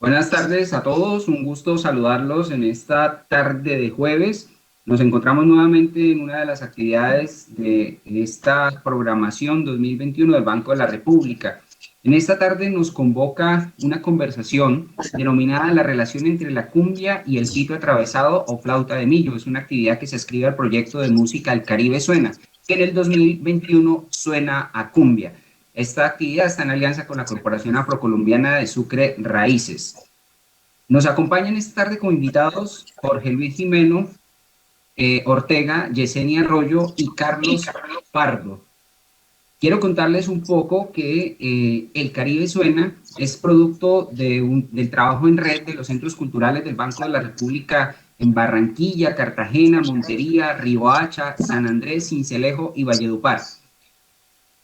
Buenas tardes a todos, un gusto saludarlos en esta tarde de jueves. Nos encontramos nuevamente en una de las actividades de esta programación 2021 del Banco de la República. En esta tarde nos convoca una conversación denominada La relación entre la cumbia y el pito atravesado o flauta de millo. Es una actividad que se escribe al proyecto de música El Caribe Suena, que en el 2021 suena a cumbia. Esta actividad está en alianza con la Corporación Afrocolombiana de Sucre Raíces. Nos acompañan esta tarde como invitados Jorge Luis Jimeno Ortega, Yesenia Arroyo y Carlos Pardo. Quiero contarles un poco que El Caribe Suena es producto del trabajo en red de los centros culturales del Banco de la República en Barranquilla, Cartagena, Montería, Riohacha, San Andrés, Sincelejo y Valledupar.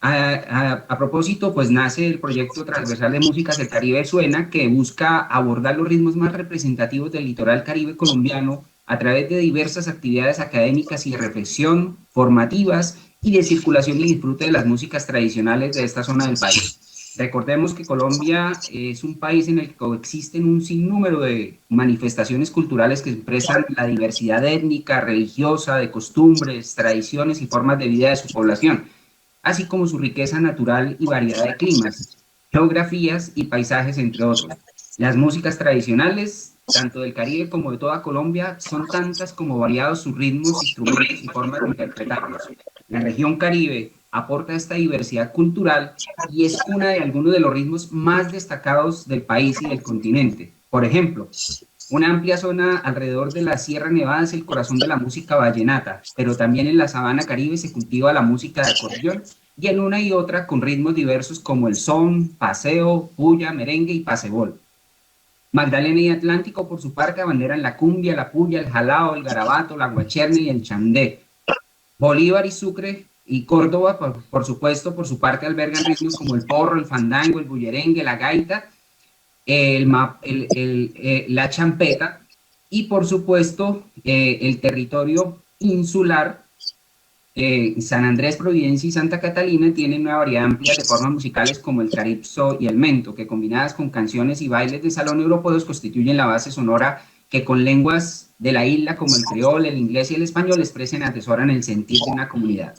A propósito, pues nace el proyecto transversal de músicas El Caribe Suena, que busca abordar los ritmos más representativos del litoral caribe colombiano a través de diversas actividades académicas y de reflexión, formativas y de circulación y disfrute de las músicas tradicionales de esta zona del país. Recordemos que Colombia es un país en el que coexisten un sinnúmero de manifestaciones culturales que expresan la diversidad étnica, religiosa, de costumbres, tradiciones y formas de vida de su población, así como su riqueza natural y variedad de climas, geografías y paisajes, entre otros. Las músicas tradicionales, tanto del Caribe como de toda Colombia, son tantas como variados sus ritmos, instrumentos y formas de interpretarlos. La región Caribe aporta esta diversidad cultural y es una de algunos de los ritmos más destacados del país y del continente. Por ejemplo, una amplia zona alrededor de la Sierra Nevada es el corazón de la música vallenata, pero también en la sabana Caribe se cultiva la música de acordeón y en una y otra con ritmos diversos como el son, paseo, puya, merengue y pasebol. Magdalena y Atlántico, por su parte, abanderan la cumbia, la puya, el jalao, el garabato, la guacherna y el chandé. Bolívar y Sucre y Córdoba, por supuesto, por su parte, albergan ritmos como el porro, el fandango, el bullerengue, la gaita, la champeta y, por supuesto, el territorio insular. San Andrés, Providencia y Santa Catalina tienen una variedad amplia de formas musicales como el caripso y el mento, que combinadas con canciones y bailes de salón europeos constituyen la base sonora que con lenguas de la isla como el creol, el inglés y el español expresan y atesoran el sentir de una comunidad.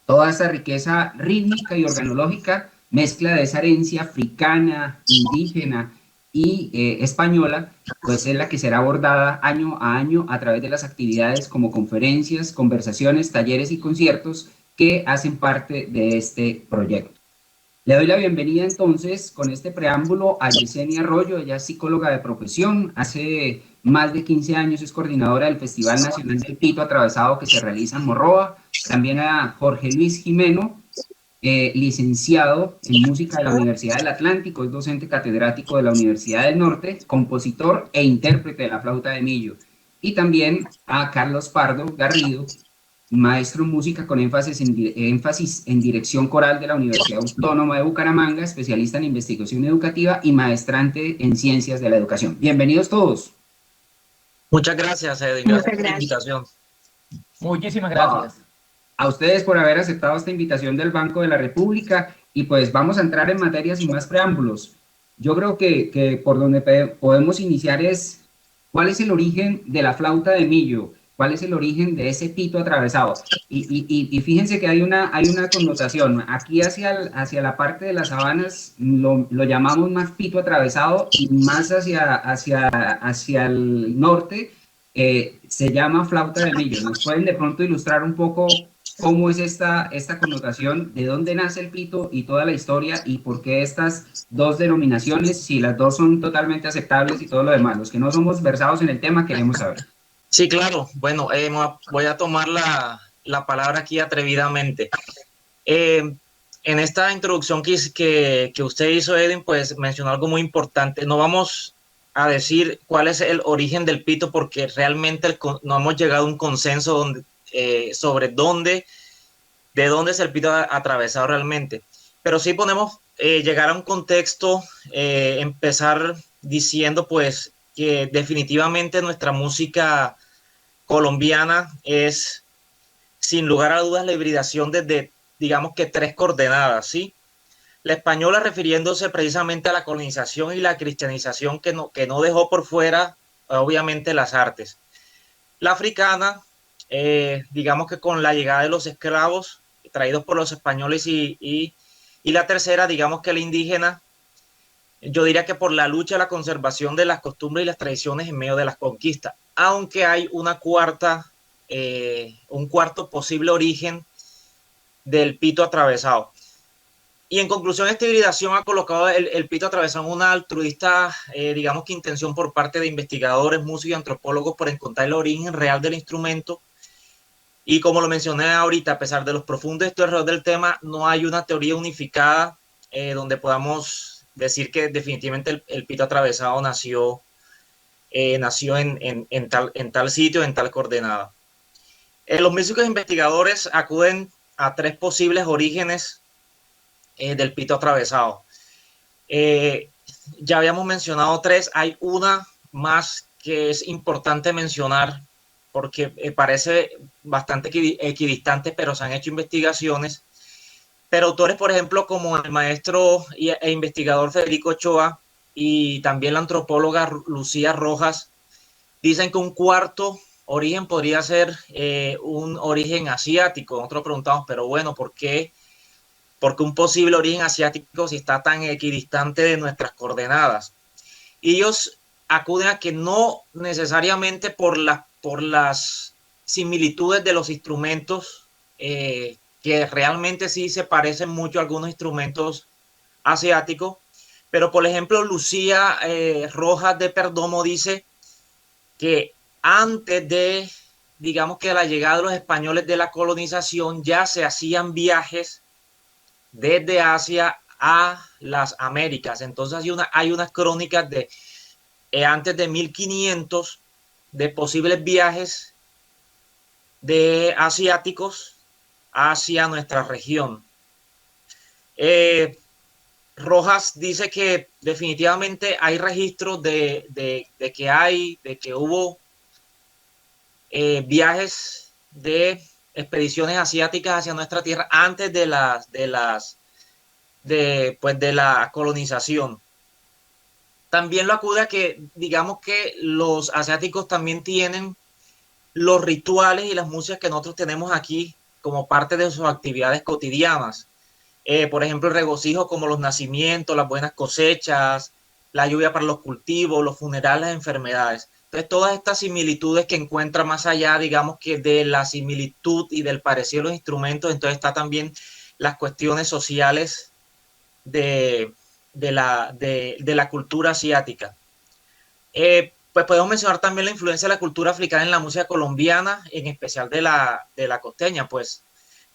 Toda esta riqueza rítmica y organológica, mezcla de esa herencia africana, indígena y española, pues es la que será abordada año a año a través de las actividades como conferencias, conversaciones, talleres y conciertos que hacen parte de este proyecto. Le doy la bienvenida entonces con este preámbulo a Yesenia Arroyo. Ella es psicóloga de profesión, hace más de 15 años es coordinadora del Festival Nacional del Pito Atravesado que se realiza en Morroa. También a Jorge Luis Jimeno, licenciado en música de la Universidad del Atlántico, es docente catedrático de la Universidad del Norte, compositor e intérprete de la flauta de millo. Y también a Carlos Pardo Garrido, maestro en música con énfasis en dirección coral de la Universidad Autónoma de Bucaramanga, especialista en investigación educativa y maestrante en ciencias de la educación. Bienvenidos todos. Muchas gracias, Edwin. Gracias por la invitación. Muchísimas gracias. A ustedes por haber aceptado esta invitación del Banco de la República y pues vamos a entrar en materia sin más preámbulos. Yo creo que por donde podemos iniciar es cuál es el origen de la flauta de millo, cuál es el origen de ese pito atravesado. Y fíjense que hay una connotación. Aquí hacia la parte de las sabanas lo llamamos más pito atravesado y más hacia el norte se llama flauta de millo. ¿Nos pueden de pronto ilustrar un poco cómo es esta connotación, de dónde nace el pito y toda la historia y por qué estas dos denominaciones, si las dos son totalmente aceptables y todo lo demás? Los que no somos versados en el tema queremos saber. Sí, claro. Bueno, voy a tomar la palabra aquí atrevidamente. En esta introducción que usted hizo, Edwin, pues mencionó algo muy importante. No vamos a decir cuál es el origen del pito porque realmente no hemos llegado a un consenso sobre de dónde es el pito atravesado realmente. Pero sí podemos llegar a un contexto, empezar diciendo pues que definitivamente nuestra música colombiana es sin lugar a dudas la hibridación desde digamos que tres coordenadas, ¿sí? La española refiriéndose precisamente a la colonización y la cristianización que no dejó por fuera, obviamente, las artes. La africana, digamos que con la llegada de los esclavos traídos por los españoles y la tercera, digamos que la indígena, yo diría que por la lucha a la conservación de las costumbres y las tradiciones en medio de las conquistas, aunque hay una cuarta, un cuarto posible origen del pito atravesado. Y en conclusión, esta hibridación ha colocado el pito atravesado en una altruista, digamos que intención por parte de investigadores, músicos y antropólogos por encontrar el origen real del instrumento. Y como lo mencioné ahorita, a pesar de los profundos estudios del tema, no hay una teoría unificada donde podamos decir que definitivamente el pito atravesado nació en tal sitio, en tal coordenada. Los músicos investigadores acuden a tres posibles orígenes del pito atravesado. Ya habíamos mencionado tres, hay una más que es importante mencionar porque parece bastante equidistante, pero se han hecho investigaciones. Pero autores, por ejemplo, como el maestro e investigador Federico Ochoa y también la antropóloga Lucía Rojas, dicen que un cuarto origen podría ser un origen asiático. Nosotros preguntamos, pero bueno, ¿por qué? Porque un posible origen asiático si está tan equidistante de nuestras coordenadas. Y ellos acuden a que no necesariamente por las similitudes de los instrumentos, que realmente sí se parecen mucho a algunos instrumentos asiáticos, pero por ejemplo Lucía Rojas de Perdomo dice que antes de, digamos que la llegada de los españoles de la colonización ya se hacían viajes desde Asia a las Américas. Entonces hay unas crónicas de antes de 1500 de posibles viajes de asiáticos hacia nuestra región. Rojas dice que definitivamente hay registros de que hubo viajes de expediciones asiáticas hacia nuestra tierra antes de la colonización. También lo acude a que, digamos que los asiáticos también tienen los rituales y las músicas que nosotros tenemos aquí como parte de sus actividades cotidianas. Por ejemplo, el regocijo como los nacimientos, las buenas cosechas, la lluvia para los cultivos, los funerales, las enfermedades. Entonces, todas estas similitudes que encuentra más allá, digamos que de la similitud y del parecido de los instrumentos, entonces está también las cuestiones sociales de la cultura asiática. Pues podemos mencionar también la influencia de la cultura africana en la música colombiana, en especial de la costeña, pues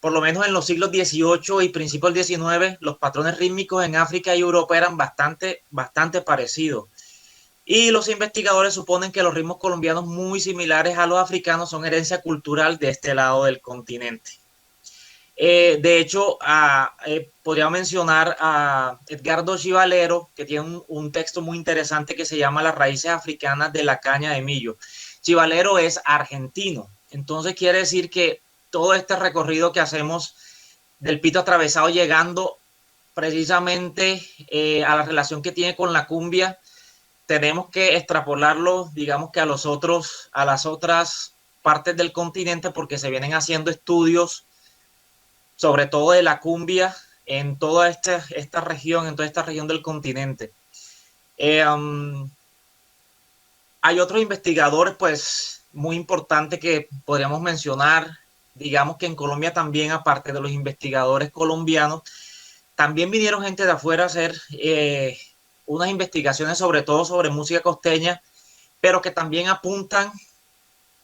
por lo menos en los siglos XVIII y principios del XIX, los patrones rítmicos en África y Europa eran bastante parecidos. Y los investigadores suponen que los ritmos colombianos muy similares a los africanos son herencia cultural de este lado del continente. De hecho, podría mencionar a Edgardo Chivalero, que tiene un texto muy interesante que se llama Las raíces africanas de la caña de millo. Chivalero es argentino, entonces quiere decir que todo este recorrido que hacemos del pito atravesado llegando precisamente a la relación que tiene con la cumbia, tenemos que extrapolarlo, digamos que a las otras partes del continente, porque se vienen haciendo estudios sobre todo de la cumbia en toda esta región, en toda esta región del continente. Hay otros investigadores, pues, muy importantes que podríamos mencionar. Digamos que en Colombia también, aparte de los investigadores colombianos, también vinieron gente de afuera a hacer unas investigaciones, sobre todo sobre música costeña, pero que también apuntan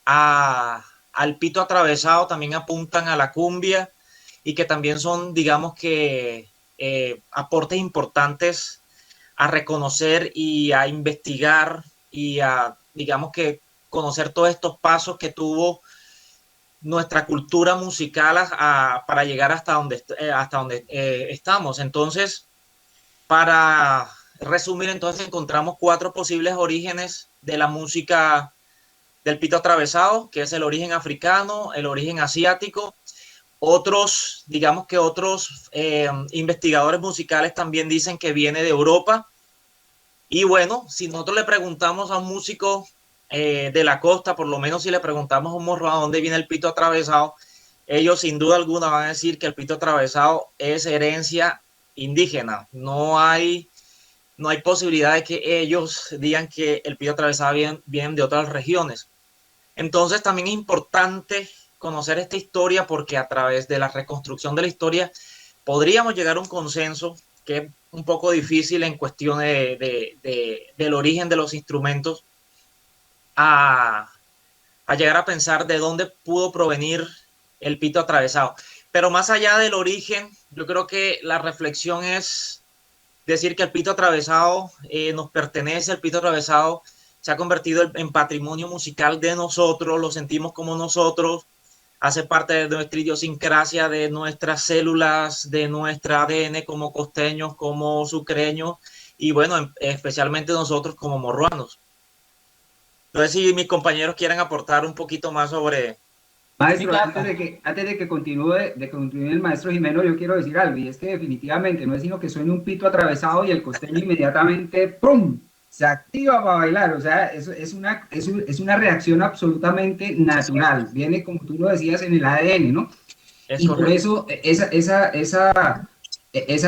al pito atravesado, también apuntan a la cumbia, y que también son, digamos que, aportes importantes a reconocer y a investigar y a, digamos que, conocer todos estos pasos que tuvo nuestra cultura musical para llegar hasta donde estamos. Entonces, para resumir, entonces encontramos 4 posibles orígenes de la música del pito atravesado, que es el origen africano, el origen asiático, Otros, digamos que otros investigadores musicales también dicen que viene de Europa. Y bueno, si nosotros le preguntamos a un músico de la costa, por lo menos si le preguntamos a un morro a dónde viene el pito atravesado, ellos sin duda alguna van a decir que el pito atravesado es herencia indígena. No hay posibilidad de que ellos digan que el pito atravesado viene de otras regiones. Entonces también es importante conocer esta historia porque a través de la reconstrucción de la historia podríamos llegar a un consenso que es un poco difícil en cuestión del origen de los instrumentos a llegar a pensar de dónde pudo provenir el pito atravesado. Pero más allá del origen, yo creo que la reflexión es decir que el pito atravesado nos pertenece, el pito atravesado se ha convertido en patrimonio musical de nosotros, lo sentimos como nosotros, hace parte de nuestra idiosincrasia, de nuestras células, de nuestro ADN como costeños, como sucreños y bueno, especialmente nosotros como morruanos. Entonces, si mis compañeros quieren aportar un poquito más sobre... Maestro, antes de que continúe el maestro Jimeno, yo quiero decir algo, y es que definitivamente no es sino que suene un pito atravesado y el costeño inmediatamente ¡pum! Se activa para bailar. O sea, es una reacción absolutamente natural, viene como tú lo decías en el ADN, ¿no? Y por eso esa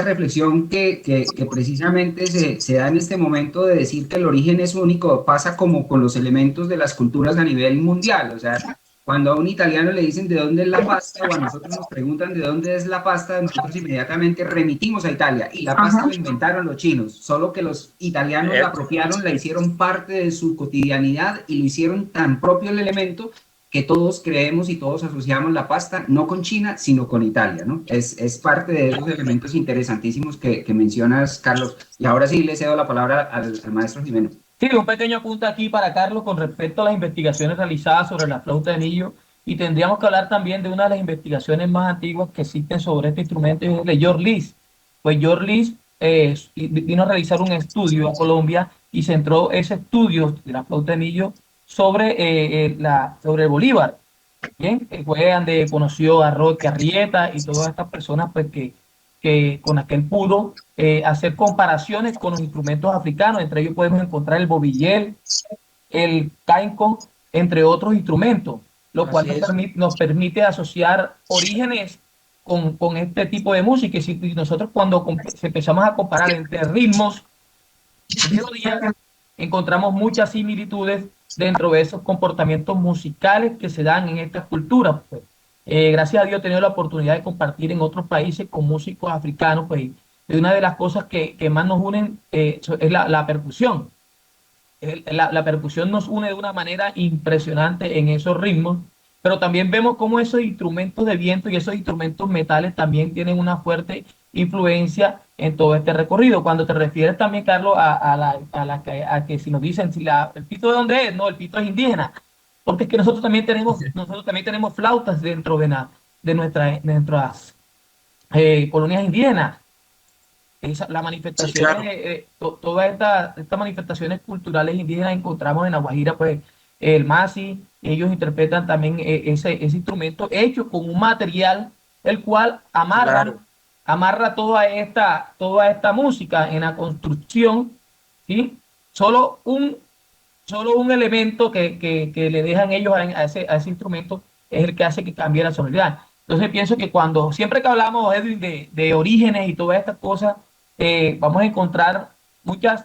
reflexión que precisamente se da en este momento de decir que el origen es único, pasa como con los elementos de las culturas a nivel mundial. O sea, cuando a un italiano le dicen de dónde es la pasta o a nosotros nos preguntan de dónde es la pasta, nosotros inmediatamente remitimos a Italia. Y la pasta la inventaron los chinos, solo que los italianos la apropiaron, la hicieron parte de su cotidianidad y lo hicieron tan propio el elemento que todos creemos y todos asociamos la pasta no con China, sino con Italia, ¿no? Es parte de esos elementos interesantísimos que mencionas, Carlos. Y ahora sí le cedo la palabra al maestro Jimeno. Sí, un pequeño apunte aquí para Carlos con respecto a las investigaciones realizadas sobre la flauta de millo. Y tendríamos que hablar también de una de las investigaciones más antiguas que existen sobre este instrumento, y es de George List. Pues George List vino a realizar un estudio a Colombia y centró ese estudio de la flauta de millo sobre Bolívar. Bien, fue donde conoció a Roque Arrieta y todas estas personas pues, que con aquel pudo hacer comparaciones con los instrumentos africanos. Entre ellos podemos encontrar el bobillel, el cainco, entre otros instrumentos, lo cual nos permite asociar orígenes con este tipo de música. Y si nosotros cuando empezamos a comparar entre ritmos y melodías, encontramos muchas similitudes dentro de esos comportamientos musicales que se dan en estas culturas. Pues. Gracias a Dios he tenido la oportunidad de compartir en otros países con músicos africanos, pues, y una de las cosas que más nos unen es la percusión. La percusión nos une de una manera impresionante en esos ritmos, pero también vemos cómo esos instrumentos de viento y esos instrumentos metales también tienen una fuerte influencia en todo este recorrido. Cuando te refieres también, Carlos, a que si nos dicen si el pito de dónde es, no, el pito es indígena, porque es que nosotros también tenemos flautas dentro de nuestras colonias indígenas. La manifestación, sí, claro. Todas estas manifestaciones culturales indígenas encontramos en La Guajira, pues el masi, ellos interpretan también ese instrumento hecho con un material el cual amarra toda esta música en la construcción, ¿sí? Solo un elemento que le dejan ellos a ese instrumento es el que hace que cambie la sonoridad. Entonces pienso que siempre que hablamos, Edwin, de orígenes y todas estas cosas, vamos a encontrar muchas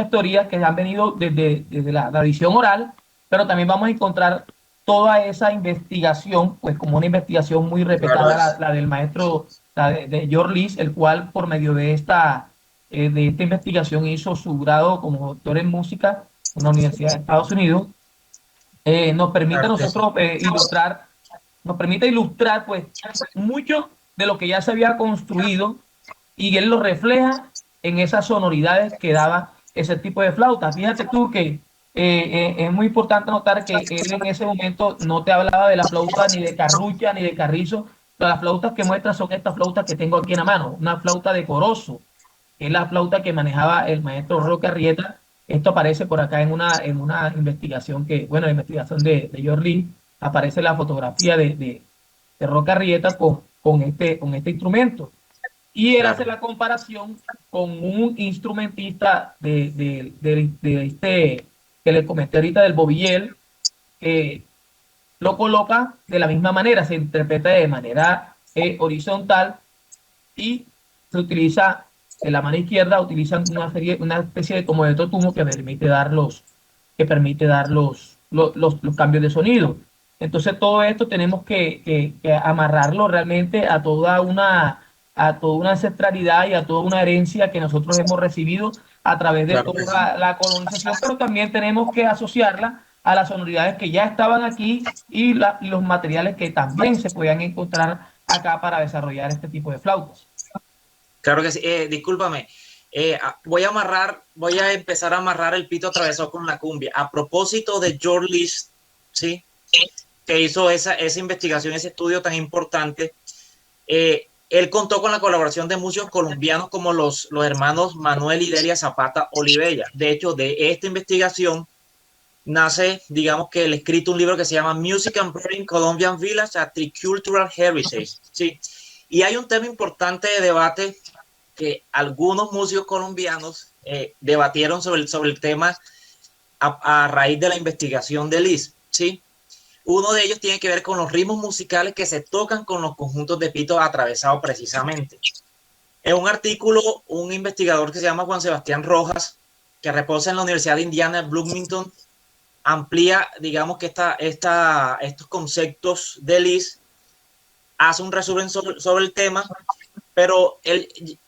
teorías que han venido desde la tradición oral, pero también vamos a encontrar toda esa investigación, pues como una investigación muy respetada, claro, la del maestro, de George List, el cual por medio de esta investigación hizo su grado como doctor en música en la Universidad de Estados Unidos. Nos permite, claro, a nosotros nos permite ilustrar pues mucho de lo que ya se había construido, y él lo refleja en esas sonoridades que daba ese tipo de flauta. Fíjate tú que es muy importante notar que él en ese momento no te hablaba de la flauta ni de carrucha ni de carrizo. Las flautas que muestra son estas flautas que tengo aquí en la mano, una flauta de corozo, que es la flauta que manejaba el maestro Roque Arrieta. Esto aparece por acá en una investigación la investigación de George Lee, aparece la fotografía de de Roque Arrieta con este instrumento. Y él hace Claro. la comparación con un instrumentista de este que le comenté ahorita del Bobillel, que lo coloca de la misma manera, se interpreta de manera horizontal y se utiliza en la mano izquierda, utilizan una especie de como de totumo que permite dar los cambios de sonido. Entonces todo esto tenemos que amarrarlo realmente a toda una ancestralidad y a toda una herencia que nosotros hemos recibido a través de Claro que sí. toda la colonización, pero también tenemos que asociarla a las sonoridades que ya estaban aquí y los materiales que también se podían encontrar acá para desarrollar este tipo de flautas. Claro que sí. Discúlpame. Voy a empezar a amarrar el pito atravesado con la cumbia. A propósito de George List, ¿sí? Que hizo esa investigación, ese estudio tan importante. Él contó con la colaboración de músicos colombianos como los hermanos Manuel y Delia Zapata Olivella. De hecho, de esta investigación nace, digamos que el escrito un libro que se llama Music and Breeding Colombian Village, a Tricultural Heritage. ¿Sí? Y hay un tema importante de debate que algunos músicos colombianos debatieron sobre el tema a raíz de la investigación de Liz. ¿Sí? Uno de ellos tiene que ver con los ritmos musicales que se tocan con los conjuntos de pito atravesados precisamente. En un artículo, un investigador que se llama Juan Sebastián Rojas, que reposa en la Universidad de Indiana en Bloomington, amplía, digamos que estos conceptos de Liz, hace un resumen sobre el tema, pero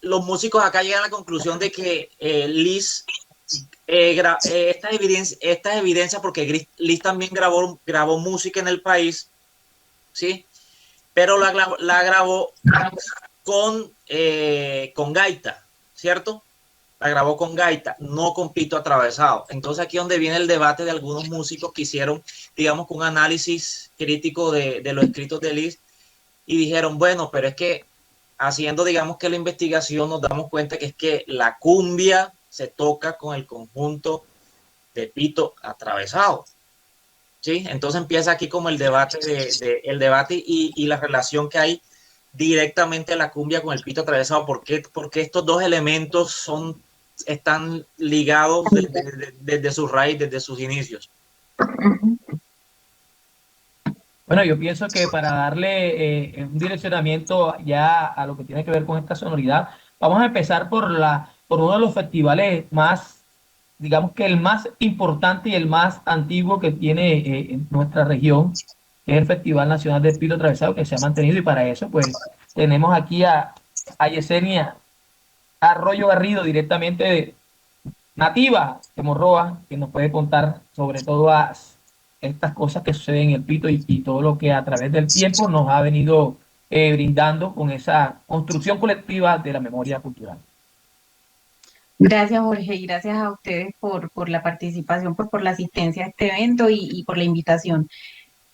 los músicos acá llegan a la conclusión de que Liz, esta evidencia, porque Liz también grabó música en el país, ¿sí? Pero la grabó con gaita, ¿cierto? La grabó con gaita, no con pito atravesado. Entonces aquí es donde viene el debate de algunos músicos que hicieron, digamos, un análisis crítico de los escritos de Liz y dijeron, bueno, pero es que haciendo, digamos, que la investigación nos damos cuenta que es que la cumbia se toca con el conjunto de pito atravesado. ¿Sí? Entonces empieza aquí como el debate, el debate y la relación que hay directamente la cumbia con el pito atravesado. Porque estos dos elementos están ligados desde su raíz, desde sus inicios. Bueno, yo pienso que para darle un direccionamiento ya a lo que tiene que ver con esta sonoridad, vamos a empezar por uno de los festivales más, digamos que el más importante y el más antiguo que tiene en nuestra región, que es el Festival Nacional del Pito Atravesado, que se ha mantenido, y para eso pues tenemos aquí a Yesenia Arroyo Garrido, directamente nativa de Morroa, que nos puede contar sobre todas estas cosas que suceden en el Pito y todo lo que a través del tiempo nos ha venido brindando con esa construcción colectiva de la memoria cultural. Gracias, Jorge, y gracias a ustedes por la participación, pues por la asistencia a este evento y por la invitación.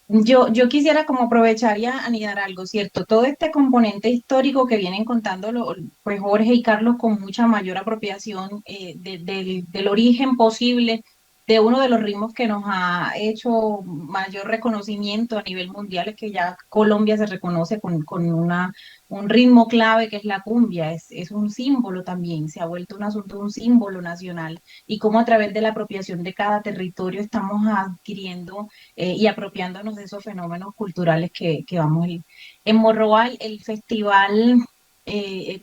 Yo quisiera como aprovechar y anidar algo, ¿cierto? Todo este componente histórico que vienen contándolo, pues Jorge y Carlos con mucha mayor apropiación del origen posible de uno de los ritmos que nos ha hecho mayor reconocimiento a nivel mundial, es que ya Colombia se reconoce con un ritmo clave que es la cumbia, es un símbolo también, se ha vuelto un asunto, un símbolo nacional, y cómo a través de la apropiación de cada territorio estamos adquiriendo y apropiándonos de esos fenómenos culturales que vamos a ir. En Morroal, el festival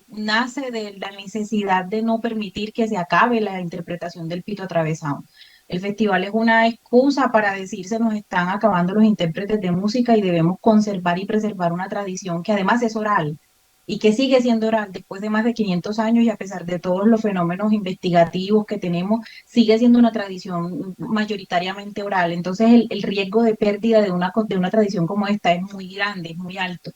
nace de la necesidad de no permitir que se acabe la interpretación del pito atravesado. El festival es una excusa para decir se nos están acabando los intérpretes de música y debemos conservar y preservar una tradición que además es oral y que sigue siendo oral después de más de 500 años y a pesar de todos los fenómenos investigativos que tenemos, sigue siendo una tradición mayoritariamente oral. Entonces el riesgo de pérdida de una tradición como esta es muy grande, es muy alto.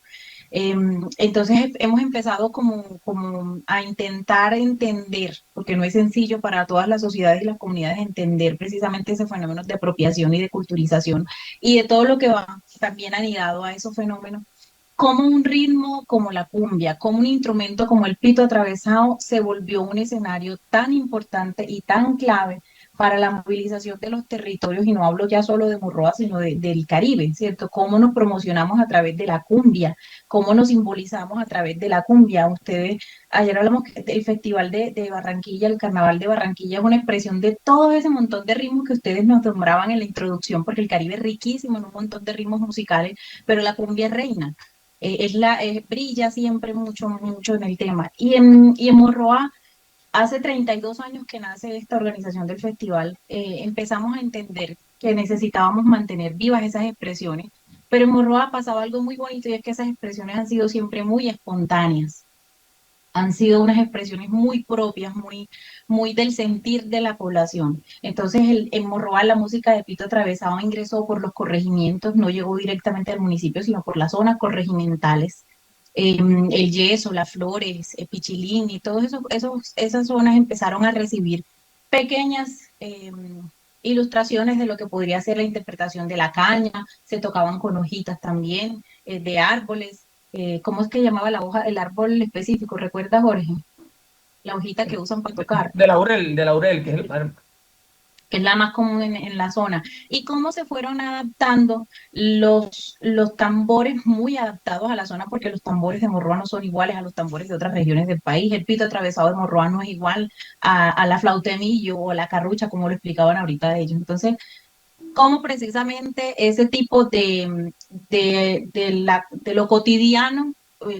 Entonces hemos empezado como a intentar entender, porque no es sencillo para todas las sociedades y las comunidades entender precisamente ese fenómeno de apropiación y de culturización y de todo lo que va también anidado a esos fenómenos, como un ritmo como la cumbia, como un instrumento como el pito atravesado se volvió un escenario tan importante y tan clave para la movilización de los territorios, y no hablo ya solo de Morroa, sino del Caribe, ¿cierto? Cómo nos promocionamos a través de la cumbia, cómo nos simbolizamos a través de la cumbia. Ustedes, ayer hablamos que el Festival de Barranquilla, el Carnaval de Barranquilla es una expresión de todo ese montón de ritmos que ustedes nos nombraban en la introducción, porque el Caribe es riquísimo en un montón de ritmos musicales, pero la cumbia es reina. Brilla siempre mucho, mucho en el tema. Y en Morroa, hace 32 años que nace esta organización del festival, empezamos a entender que necesitábamos mantener vivas esas expresiones, pero en Morroa pasaba algo muy bonito, y es que esas expresiones han sido siempre muy espontáneas, han sido unas expresiones muy propias, muy del sentir de la población. Entonces, en Morroa la música de Pito Atravesado ingresó por los corregimientos, no llegó directamente al municipio, sino por las zonas corregimentales. El Yeso, Las Flores, Pichilín y todas esas zonas empezaron a recibir pequeñas ilustraciones de lo que podría ser la interpretación de la caña. Se tocaban con hojitas también, de árboles. ¿Cómo es que llamaba la hoja, el árbol específico? ¿Recuerda, Jorge? La hojita que usan para tocar, De laurel, que es que es la más común en la zona. Y cómo se fueron adaptando los tambores, muy adaptados a la zona, porque los tambores de Morroa no son iguales a los tambores de otras regiones del país. El pito atravesado de Morroa no es igual a la flauta de millo o a la carrucha, como lo explicaban ahorita de ellos. Entonces, cómo precisamente ese tipo de lo cotidiano,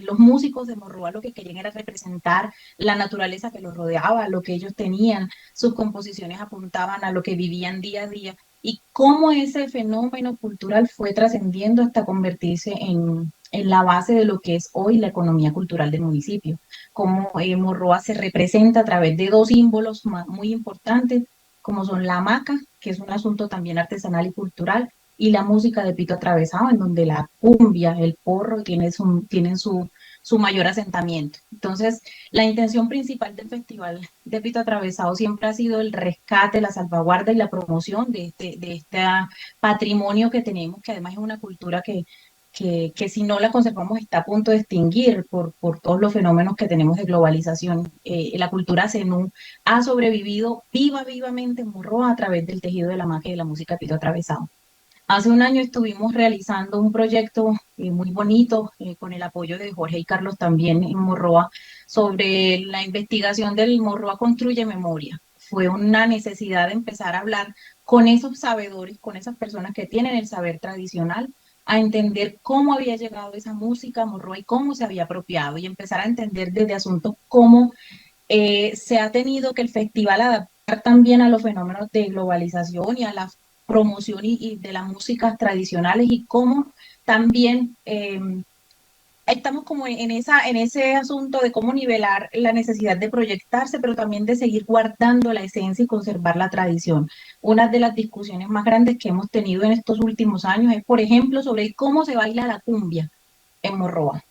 los músicos de Morroa lo que querían era representar la naturaleza que los rodeaba, lo que ellos tenían, sus composiciones apuntaban a lo que vivían día a día, y cómo ese fenómeno cultural fue trascendiendo hasta convertirse en la base de lo que es hoy la economía cultural del municipio. Cómo Morroa se representa a través de dos símbolos muy importantes, como son la hamaca, que es un asunto también artesanal y cultural, y la música de Pito Atravesado, en donde la cumbia, el porro tienen su mayor asentamiento. Entonces, la intención principal del Festival de Pito Atravesado siempre ha sido el rescate, la salvaguarda y la promoción de este patrimonio que tenemos, que además es una cultura que si no la conservamos está a punto de extinguir por todos los fenómenos que tenemos de globalización. La cultura zenú ha sobrevivido vivamente en Morroa a través del tejido de la magia y de la música Pito Atravesado. Hace un año estuvimos realizando un proyecto muy bonito, con el apoyo de Jorge y Carlos también en Morroa, sobre la investigación del Morroa Construye Memoria. Fue una necesidad de empezar a hablar con esos sabedores, con esas personas que tienen el saber tradicional, a entender cómo había llegado esa música a Morroa y cómo se había apropiado, y empezar a entender desde asuntos cómo se ha tenido que el festival adaptar también a los fenómenos de globalización y a la promoción y de las músicas tradicionales, y cómo también estamos como en ese asunto de cómo nivelar la necesidad de proyectarse, pero también de seguir guardando la esencia y conservar la tradición. Una de las discusiones más grandes que hemos tenido en estos últimos años es, por ejemplo, sobre cómo se baila la cumbia en Morroa,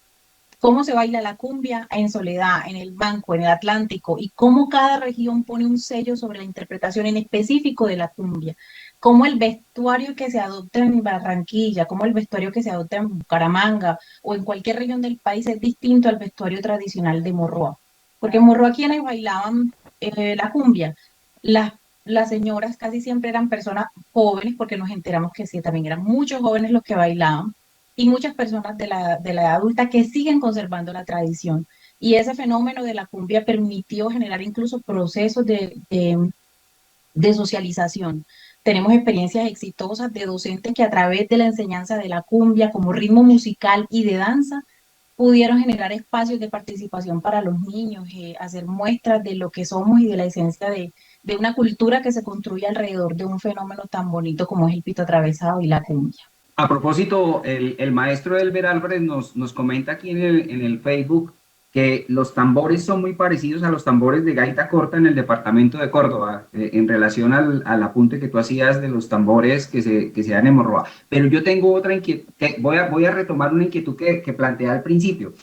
cómo se baila la cumbia en Soledad, en el Banco, en el Atlántico, y cómo cada región pone un sello sobre la interpretación en específico de la cumbia, cómo el vestuario que se adopta en Barranquilla, cómo el vestuario que se adopta en Bucaramanga o en cualquier región del país es distinto al vestuario tradicional de Morroa. Porque en Morroa, quienes bailaban la cumbia, las señoras casi siempre eran personas jóvenes, porque nos enteramos que sí, también eran muchos jóvenes los que bailaban, y muchas personas de la edad adulta que siguen conservando la tradición. Y ese fenómeno de la cumbia permitió generar incluso procesos de socialización. Tenemos experiencias exitosas de docentes que a través de la enseñanza de la cumbia como ritmo musical y de danza pudieron generar espacios de participación para los niños, hacer muestras de lo que somos y de la esencia de una cultura que se construye alrededor de un fenómeno tan bonito como es el pito atravesado y la cumbia. A propósito, el maestro Elber Álvarez nos comenta aquí en el Facebook que los tambores son muy parecidos a los tambores de gaita corta en el departamento de Córdoba, en relación al apunte que tú hacías de los tambores que se dan en Morroa. Pero yo tengo otra inquietud, voy a retomar una inquietud que planteé al principio.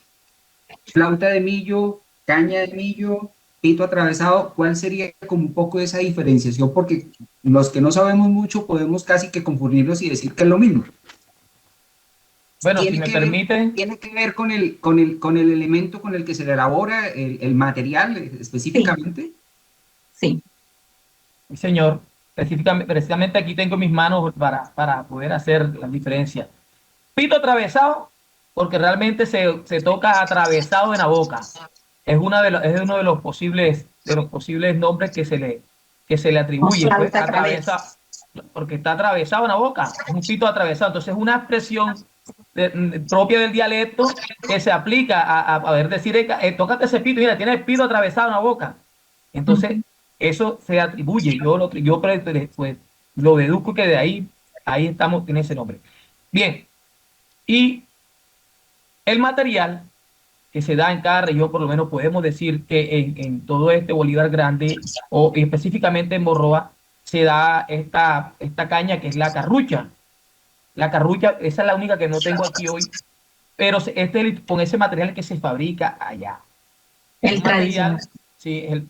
Flauta de millo, caña de millo, pito atravesado, ¿cuál sería como un poco esa diferenciación? Porque los que no sabemos mucho podemos casi que confundirlos y decir que es lo mismo. Bueno, si me permite. Tiene que ver con el elemento con el que se le elabora el material específicamente. Sí. Sí, señor. Precisamente aquí tengo mis manos para poder hacer la diferencia. Pito atravesado, porque realmente se toca atravesado en la boca. Es uno de los posibles nombres que se le atribuye. Pues, porque está atravesado en la boca. Es un pito atravesado. Entonces, es una expresión propia del dialecto que se aplica a ver, decir, tócate ese pito, mira, tiene el pito atravesado en la boca. Entonces, eso se atribuye. Yo pues, lo deduzco que de ahí estamos en ese nombre. Bien, y el material que se da en cada región, por lo menos podemos decir que en todo este Bolívar Grande o específicamente en Morroa, se da esta caña que es la carrucha. La carrucha, esa es la única que no tengo aquí hoy, pero con ese material que se fabrica allá. El material, tradicional. sí, es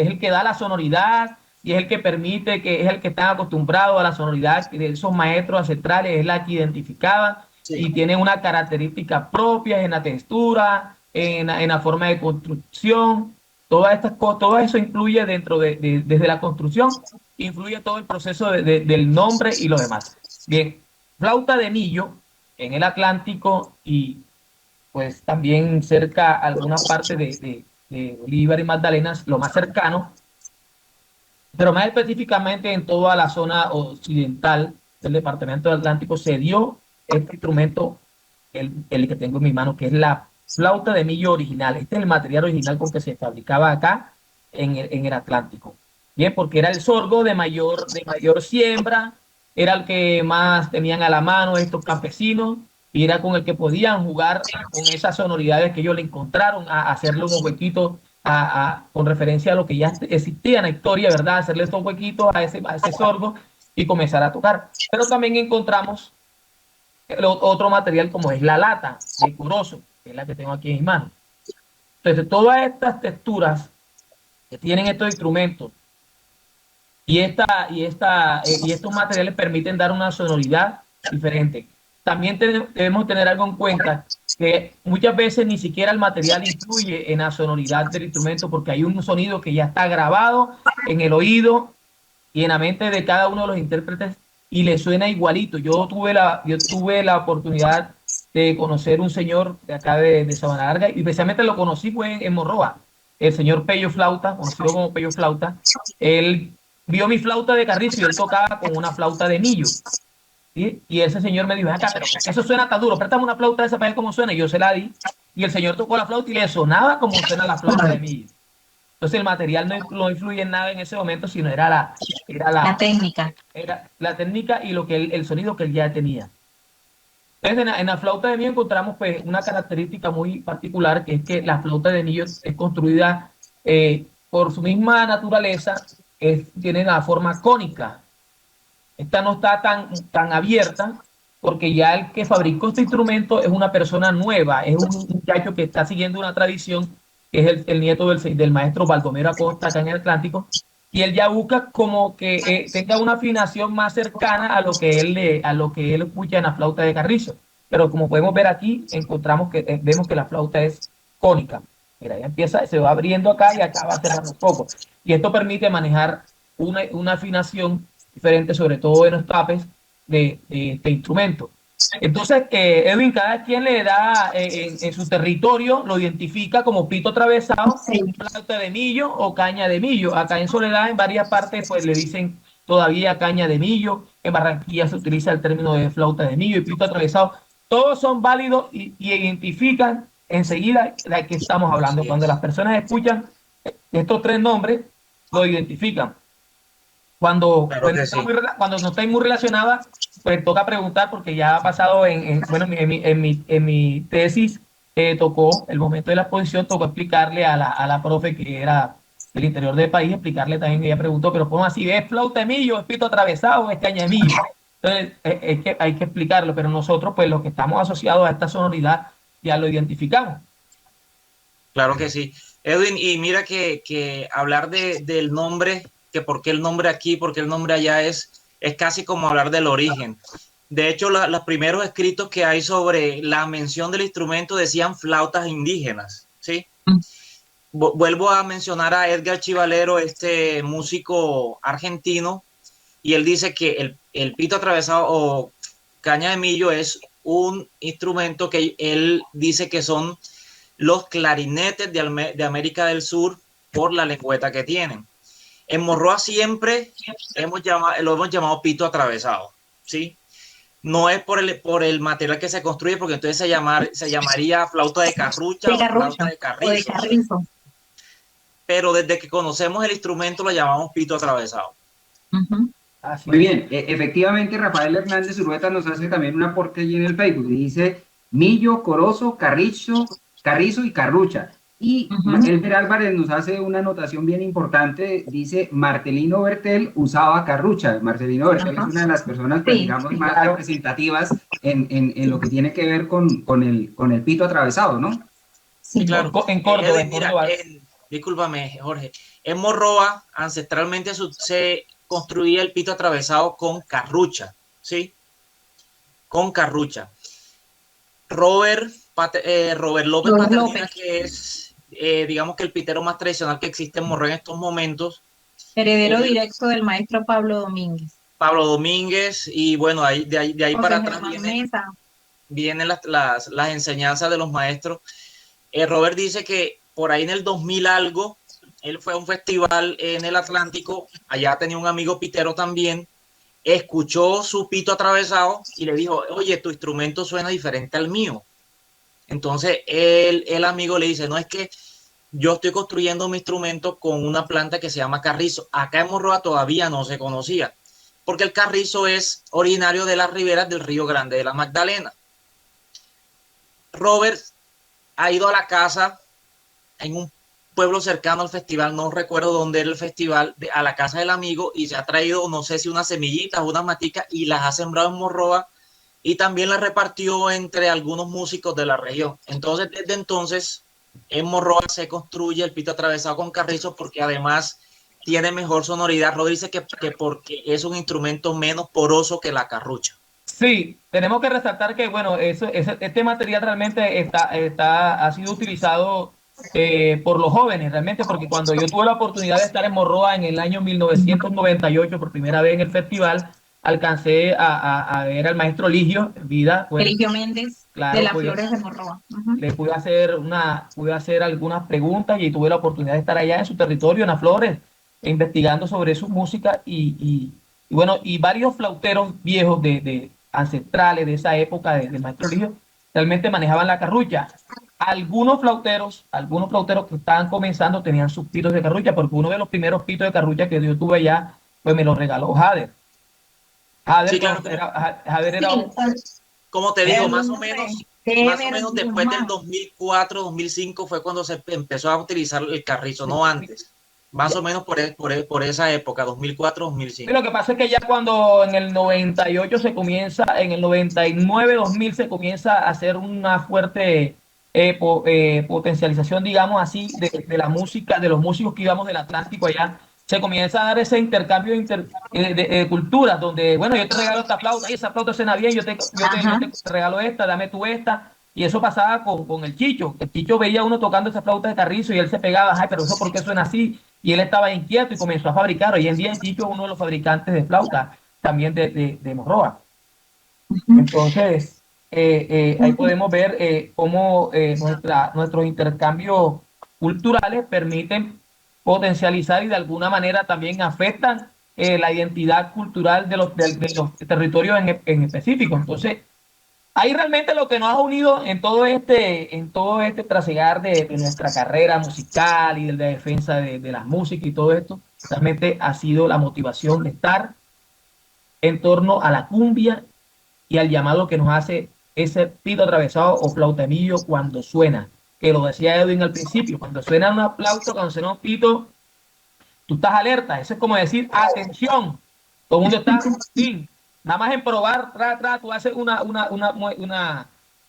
el que da la sonoridad y es el que permite, que es el que está acostumbrado a la sonoridad de esos maestros ancestrales, es la que identificaba y tiene una característica propia en la textura, en la forma de construcción. Todas estas cosas, todo eso influye desde la construcción, influye todo el proceso del nombre y lo demás. Bien, flauta de millo en el Atlántico y pues también cerca alguna parte de Bolívar y Magdalena, lo más cercano, pero más específicamente en toda la zona occidental del departamento del Atlántico se dio este instrumento, el que tengo en mi mano, que es la flauta de millo original. Este es el material original con que se fabricaba acá en el Atlántico. Bien, porque era el sorgo de mayor siembra, era el que más tenían a la mano estos campesinos y era con el que podían jugar con esas sonoridades que ellos le encontraron, a hacerle unos huequitos con referencia a lo que ya existía en la historia, ¿verdad? Hacerle estos huequitos a ese sorgo y comenzar a tocar. Pero también encontramos otro material como es la lata de corozo, que es la que tengo aquí en mis manos. Entonces, todas estas texturas que tienen estos instrumentos y estos materiales permiten dar una sonoridad diferente. También debemos tener algo en cuenta, que muchas veces ni siquiera el material influye en la sonoridad del instrumento, porque hay un sonido que ya está grabado en el oído y en la mente de cada uno de los intérpretes y le suena igualito. Yo tuve la oportunidad de conocer un señor de acá de Sabana Larga y precisamente lo conocí fue en Morroa, el señor Pello Flauta, conocido como Pello Flauta. Él vio mi flauta de carrizo y él tocaba con una flauta de millo. ¿Sí? Y ese señor me dijo, acá, pero eso suena tan duro, préstame una flauta de esa para ver cómo suena. Y yo se la di y el señor tocó la flauta y le sonaba como suena la flauta de millo. Entonces el material no influye en nada en ese momento, sino era la técnica. Era la técnica y el sonido que él ya tenía. Entonces en la flauta de millo encontramos pues una característica muy particular, que es que la flauta de millo es construida por su misma naturaleza, tiene la forma cónica. Esta no está tan abierta, porque ya el que fabricó este instrumento es una persona nueva, es un muchacho que está siguiendo una tradición, que es el nieto del maestro Baldomero Acosta acá en el Atlántico, y él ya busca como que tenga una afinación más cercana a lo que él escucha en la flauta de carrizo. Pero como podemos ver aquí, vemos que la flauta es cónica. Mira, ya empieza, se va abriendo acá y acá va cerrando un poco. Y esto permite manejar una afinación diferente, sobre todo en los tapes de este instrumento. Entonces, Edwin, cada quien le da en su territorio, lo identifica como pito atravesado, flauta de millo o caña de millo. Acá en Soledad, en varias partes, pues le dicen todavía caña de millo. En Barranquilla se utiliza el término de flauta de millo y pito atravesado. Todos son válidos y identifican enseguida de qué estamos hablando. Cuando las personas escuchan estos tres nombres, lo identifican. Cuando no está muy relacionada, pues toca preguntar, porque ya ha pasado en mi tesis, tocó el momento de la exposición, tocó explicarle a la profe que era del interior del país, explicarle también, ella preguntó, pero ¿cómo así? ¿Es flauta de millo, es pito atravesado, es caña de millo? Entonces, hay que explicarlo, pero nosotros, pues los que estamos asociados a esta sonoridad, ya lo identificamos. Claro que sí. Edwin, y mira que hablar del nombre, que por qué el nombre aquí, por qué el nombre allá es casi como hablar del origen. De hecho, los primeros escritos que hay sobre la mención del instrumento decían flautas indígenas, ¿sí? vuelvo a mencionar a Edgar Chivalero, este músico argentino, y él dice que el pito atravesado o caña de millo es un instrumento que él dice que son los clarinetes de América del Sur por la lengüeta que tienen. En Morroa siempre lo hemos llamado pito atravesado, ¿sí? No es por el material que se construye, porque entonces se llamaría flauta de carrucha o flauta de carrizo. Pero desde que conocemos el instrumento lo llamamos pito atravesado. Muy bien, efectivamente Rafael Hernández Urueta nos hace también un aporte allí en el Facebook y dice millo, corozo, carrizo y carrucha. Y Elber Álvarez nos hace una anotación bien importante, dice Marcelino Bertel usaba carrucha. Marcelino Bertel es una de las personas, pues, digamos, más representativas en lo que tiene que ver con el pito atravesado, ¿no? Sí, claro, en Córdoba. Discúlpame, Jorge. En Morroa, ancestralmente se construía el pito atravesado con carrucha, ¿sí? Con carrucha. Robert López Paternina, que es, digamos que el pitero más tradicional que existe en Morroa en estos momentos. Heredero directo del maestro Pablo Domínguez. Pablo Domínguez, y bueno, de ahí para atrás vienen las enseñanzas de los maestros. Robert dice que por ahí en el 2000 algo, él fue a un festival en el Atlántico, allá tenía un amigo pitero también, escuchó su pito atravesado y le dijo, oye, tu instrumento suena diferente al mío. Entonces el amigo le dice, no, es que yo estoy construyendo mi instrumento con una planta que se llama carrizo. Acá en Morroa todavía no se conocía, porque el carrizo es originario de las riberas del Río Grande de la Magdalena. Robert ha ido a la casa en un pueblo cercano al festival, no recuerdo dónde era el festival, a la casa del amigo, y se ha traído, no sé si unas semillitas, unas maticas, y las ha sembrado en Morroa, y también las repartió entre algunos músicos de la región. Entonces, desde entonces, en Morroa se construye el pito atravesado con carrizo, porque además tiene mejor sonoridad. Rodri dice que porque es un instrumento menos poroso que la carrucha. Sí, tenemos que resaltar que, bueno, este material realmente ha sido utilizado por los jóvenes, realmente, porque cuando yo tuve la oportunidad de estar en Morroa en el año 1998, por primera vez en el festival, alcancé a ver al maestro Eligio Vida. Pues, Eligio Méndez, claro, de las Flores de Morroa. Le pude hacer algunas preguntas y tuve la oportunidad de estar allá en su territorio, en las Flores, investigando sobre su música y bueno, y varios flauteros viejos ancestrales de esa época del maestro Eligio realmente manejaban la carrucha. Algunos flauteros que estaban comenzando tenían sus pitos de carrucha, porque uno de los primeros pitos de carrucha que yo tuve allá, pues me lo regaló Jader. Sí, claro. Jader era como te digo, más o menos después del 2004, 2005 fue cuando se empezó a utilizar el carrizo, no antes. Más o menos por esa época, 2004, 2005. Lo que pasa es que ya cuando en el 98 se comienza, en el 99, 2000 se comienza a hacer una fuerte potencialización, digamos así, de la música, de los músicos que íbamos del Atlántico allá, se comienza a dar ese intercambio de culturas, donde, bueno, yo te regalo esta flauta, y esa flauta suena bien, yo te regalo esta, dame tú esta. Y eso pasaba con el Chicho. El Chicho veía uno tocando esa flauta de carrizo y él se pegaba, ay, pero eso ¿por qué suena así? Y él estaba inquieto y comenzó a fabricar. Hoy en día el Chicho es uno de los fabricantes de flauta, también de Morroa. Entonces, ahí podemos ver cómo nuestros intercambios culturales permiten potencializar y de alguna manera también afectan la identidad cultural de los territorios en específico. Entonces, ahí realmente lo que nos ha unido en todo este trasegar de nuestra carrera musical y de la defensa de la música y todo esto, realmente ha sido la motivación de estar en torno a la cumbia y al llamado que nos hace ese pito atravesado o flautemillo cuando suena, que lo decía Edwin al principio, cuando suena una flauta, cuando suena un pito, tú estás alerta, eso es como decir, atención, todo el mundo está sin. Nada más en probar, tú haces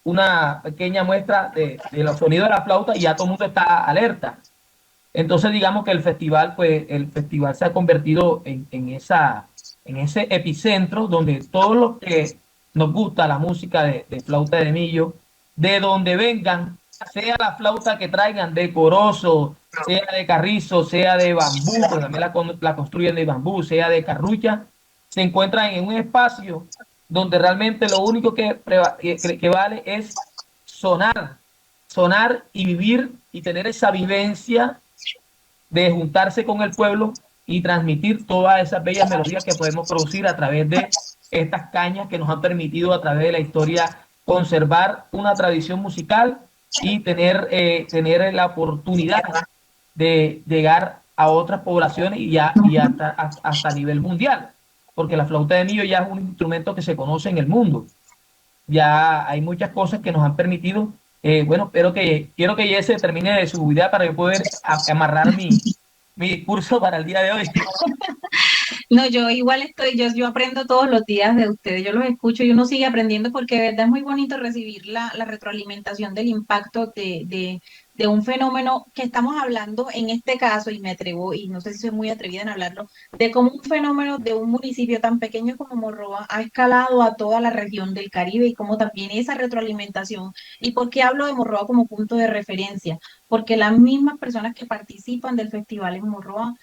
una pequeña muestra de los sonidos de la flauta y ya todo el mundo está alerta. Entonces, digamos que el festival se ha convertido en ese epicentro donde todos los que nos gusta la música de flauta de millo, de donde vengan, sea la flauta que traigan de corozo, sea de carrizo, sea de bambú, porque también la construyen de bambú, sea de carrucha, se encuentran en un espacio donde realmente lo único que vale es sonar, sonar y vivir y tener esa vivencia de juntarse con el pueblo y transmitir todas esas bellas melodías que podemos producir a través de estas cañas que nos han permitido a través de la historia conservar una tradición musical y tener la oportunidad de llegar a otras poblaciones y hasta a nivel mundial, porque la flauta de millo ya es un instrumento que se conoce en el mundo. Ya hay muchas cosas que nos han permitido. Bueno, quiero que Jesse termine de su idea para yo poder amarrar mi discurso para el día de hoy. No, yo igual estoy, yo aprendo todos los días de ustedes, yo los escucho y uno sigue aprendiendo porque de verdad es muy bonito recibir la retroalimentación del impacto de un fenómeno que estamos hablando en este caso, y me atrevo, y no sé si soy muy atrevida en hablarlo, de cómo un fenómeno de un municipio tan pequeño como Morroa ha escalado a toda la región del Caribe y cómo también esa retroalimentación. ¿Y por qué hablo de Morroa como punto de referencia? Porque las mismas personas que participan del festival en Morroa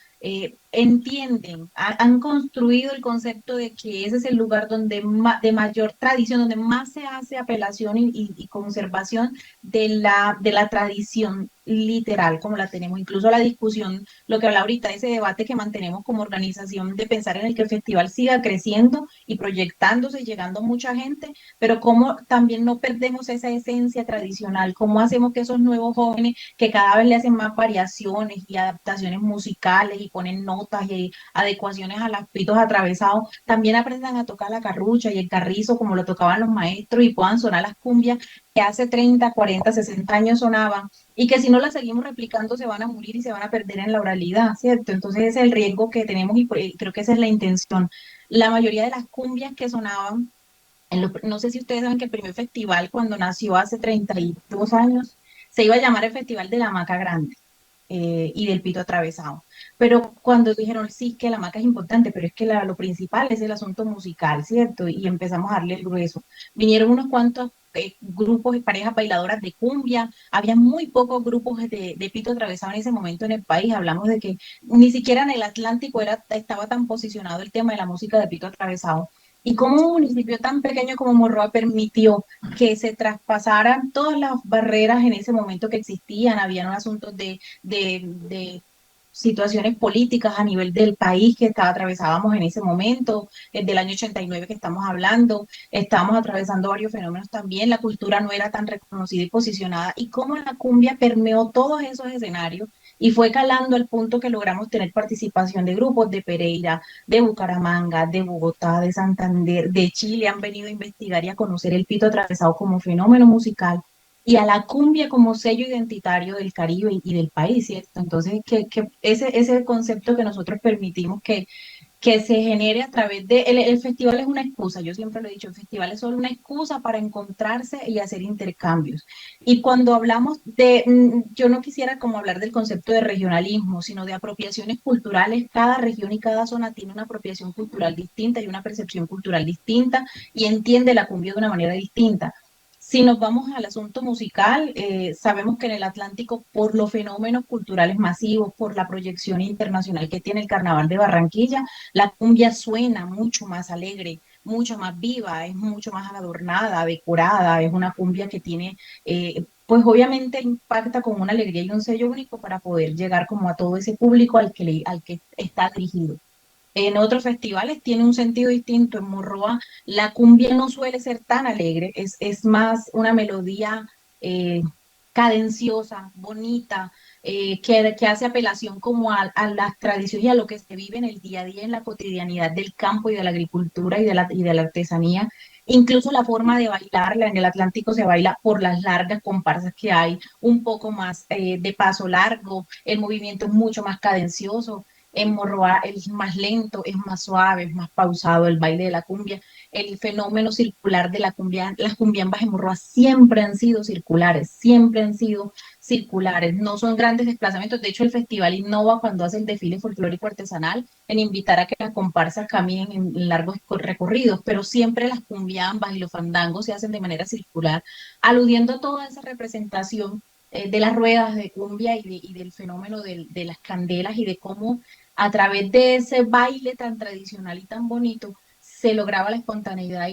entienden, han construido el concepto de que ese es el lugar donde de mayor tradición, donde más se hace apelación y conservación de la tradición literal como la tenemos, incluso la discusión, lo que habla ahorita, ese debate que mantenemos como organización de pensar en el que el festival siga creciendo y proyectándose y llegando a mucha gente, pero cómo también no perdemos esa esencia tradicional, cómo hacemos que esos nuevos jóvenes que cada vez le hacen más variaciones y adaptaciones musicales y ponen notas y adecuaciones a los pitos atravesados, también aprendan a tocar la carrucha y el carrizo como lo tocaban los maestros y puedan sonar las cumbias que hace 30, 40, 60 años sonaban y que si no las seguimos replicando se van a morir y se van a perder en la oralidad, ¿cierto? Entonces ese es el riesgo que tenemos y creo que esa es la intención. La mayoría de las cumbias que sonaban, no sé si ustedes saben que el primer festival cuando nació hace 32 años se iba a llamar el Festival de la Hamaca Grande y del Pito Atravesado. Pero cuando dijeron, sí, que la hamaca es importante, pero es que lo principal es el asunto musical, ¿cierto? Y empezamos a darle el grueso. Vinieron unos cuantos grupos y parejas bailadoras de cumbia, había muy pocos grupos de pito atravesado en ese momento en el país, hablamos de que ni siquiera en el Atlántico estaba tan posicionado el tema de la música de pito atravesado. Y como un municipio tan pequeño como Morroa permitió que se traspasaran todas las barreras en ese momento que existían, habían asuntos de situaciones políticas a nivel del país que atravesábamos en ese momento, del año 89 que estamos hablando, estábamos atravesando varios fenómenos también, la cultura no era tan reconocida y posicionada, y cómo la cumbia permeó todos esos escenarios y fue calando al punto que logramos tener participación de grupos de Pereira, de Bucaramanga, de Bogotá, de Santander, de Chile, han venido a investigar y a conocer el pito atravesado como fenómeno musical y a la cumbia como sello identitario del Caribe y del país, ¿cierto? Entonces, que ese concepto que nosotros permitimos que se genere a través de... El festival es una excusa, yo siempre lo he dicho, el festival es solo una excusa para encontrarse y hacer intercambios. Y cuando hablamos de... Yo no quisiera como hablar del concepto de regionalismo, sino de apropiaciones culturales. Cada región y cada zona tiene una apropiación cultural distinta y una percepción cultural distinta y entiende la cumbia de una manera distinta. Si nos vamos al asunto musical, sabemos que en el Atlántico, por los fenómenos culturales masivos, por la proyección internacional que tiene el Carnaval de Barranquilla, la cumbia suena mucho más alegre, mucho más viva, es mucho más adornada, decorada, es una cumbia que tiene, pues obviamente impacta con una alegría y un sello único para poder llegar como a todo ese público al que está dirigido. En otros festivales tiene un sentido distinto. En Morroa la cumbia no suele ser tan alegre, es más una melodía eh, cadenciosa, bonita, que hace apelación como a las tradiciones y a lo que se vive en el día a día, en la cotidianidad del campo y de la agricultura y de la artesanía. Incluso la forma de bailarla en el Atlántico se baila por las largas comparsas que hay, un poco más de paso largo, el movimiento es mucho más cadencioso. En Morroa es más lento, es más suave, es más pausado el baile de la cumbia. el fenómeno circular de la cumbia. Las cumbiambas en Morroa siempre han sido circulares, siempre han sido circulares, no son grandes desplazamientos. De hecho, el festival innova cuando hace el desfile folclórico artesanal en invitar a que las comparsas caminen en largos recorridos, pero siempre las cumbiambas y los fandangos se hacen de manera circular, aludiendo a toda esa representación de las ruedas de cumbia y del fenómeno de las candelas y de cómo a través de ese baile tan tradicional y tan bonito se lograba la espontaneidad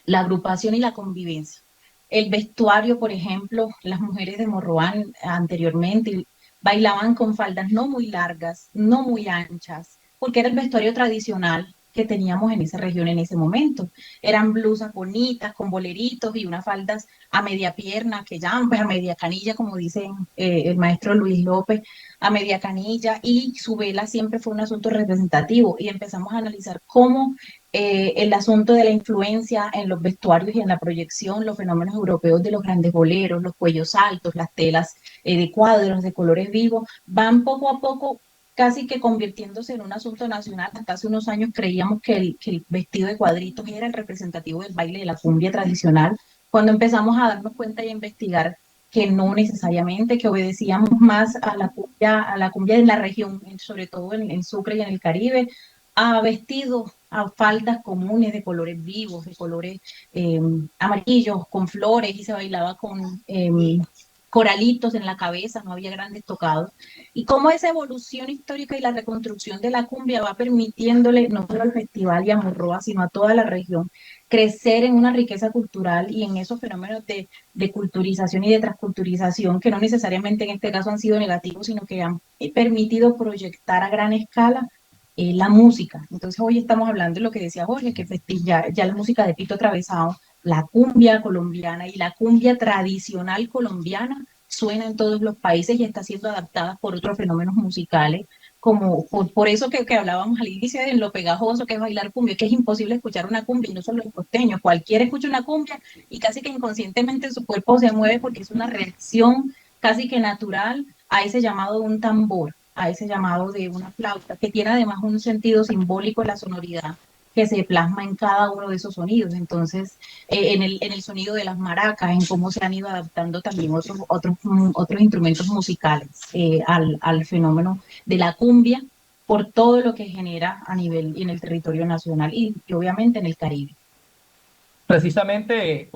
la agrupación y la convivencia. El vestuario, por ejemplo, las mujeres de Morroán anteriormente bailaban con faldas no muy largas, no muy anchas, porque era el vestuario tradicional que teníamos en esa región en ese momento. Eran blusas bonitas, con boleritos y unas faldas a media pierna, que llaman pues a media canilla, como dice el maestro Luis López, a media canilla, y su vela siempre fue un asunto representativo. Y empezamos a analizar cómo el asunto de la influencia en los vestuarios y en la proyección, los fenómenos europeos de los grandes boleros, los cuellos altos, las telas de cuadros, de colores vivos, van poco a poco casi que convirtiéndose en un asunto nacional. Hasta hace unos años creíamos que el vestido de cuadritos era el representativo del baile de la cumbia tradicional, cuando empezamos a darnos cuenta y a investigar que no necesariamente, que obedecíamos más a la cumbia en la región, sobre todo en Sucre y en el Caribe, a vestidos, a faldas comunes de colores vivos, de colores amarillos, con flores, y se bailaba con coralitos en la cabeza, no había grandes tocados. Y cómo esa evolución histórica y la reconstrucción de la cumbia va permitiéndole, no solo al festival y a Morroa, sino a toda la región, crecer en una riqueza cultural y en esos fenómenos de culturización y de transculturización, que no necesariamente en este caso han sido negativos, sino que han permitido proyectar a gran escala la música. Entonces hoy estamos hablando de lo que decía Jorge, que ya la música de Pito Atravesado, la cumbia colombiana y la cumbia tradicional colombiana suena en todos los países y está siendo adaptada por otros fenómenos musicales, como por eso que hablábamos al inicio de lo pegajoso que es bailar cumbia, que es imposible escuchar una cumbia, y no solo los costeños, cualquiera escucha una cumbia y casi que inconscientemente su cuerpo se mueve porque es una reacción casi que natural a ese llamado de un tambor, a ese llamado de una flauta, que tiene además un sentido simbólico en la sonoridad que se plasma en cada uno de esos sonidos. Entonces, en el sonido de las maracas, en cómo se han ido adaptando también otros instrumentos musicales al fenómeno de la cumbia, por todo lo que genera a nivel y en el territorio nacional y obviamente en el Caribe. Precisamente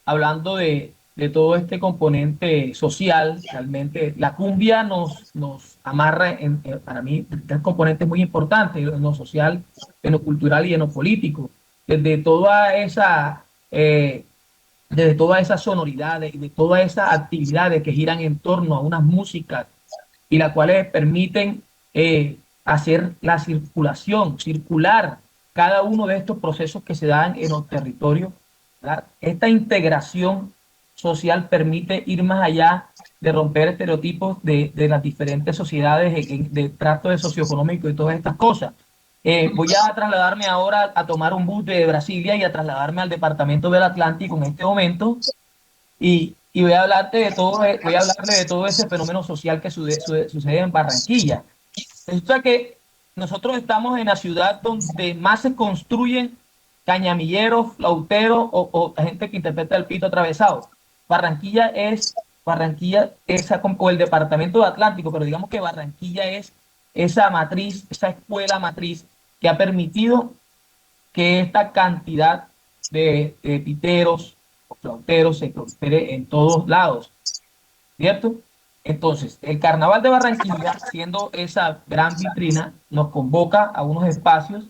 hablando de todo este componente social, realmente la cumbia nos amarra, para mí, tres componentes muy importantes, en lo social, en lo cultural y en lo político. Desde toda esa, desde todas esas sonoridades y de todas esas actividades que giran en torno a unas músicas y las cuales permiten hacer la circular cada uno de estos procesos que se dan en los territorios, ¿verdad? Esta integración social permite ir más allá de romper estereotipos de las diferentes sociedades, de trato de socioeconómico y todas estas cosas. Voy a trasladarme ahora a tomar un bus de Brasilia y a trasladarme al departamento del Atlántico en este momento y voy a hablarte voy a hablarle de todo ese fenómeno social que sucede en Barranquilla. Resulta que nosotros estamos en la ciudad donde más se construyen cañamilleros, flauteros o gente que interpreta el pito atravesado. Barranquilla es o el departamento de Atlántico, pero digamos que Barranquilla es esa matriz, esa escuela matriz que ha permitido que esta cantidad de piteros o flauteros se prospere en todos lados, ¿cierto? Entonces, el Carnaval de Barranquilla, siendo esa gran vitrina, nos convoca a unos espacios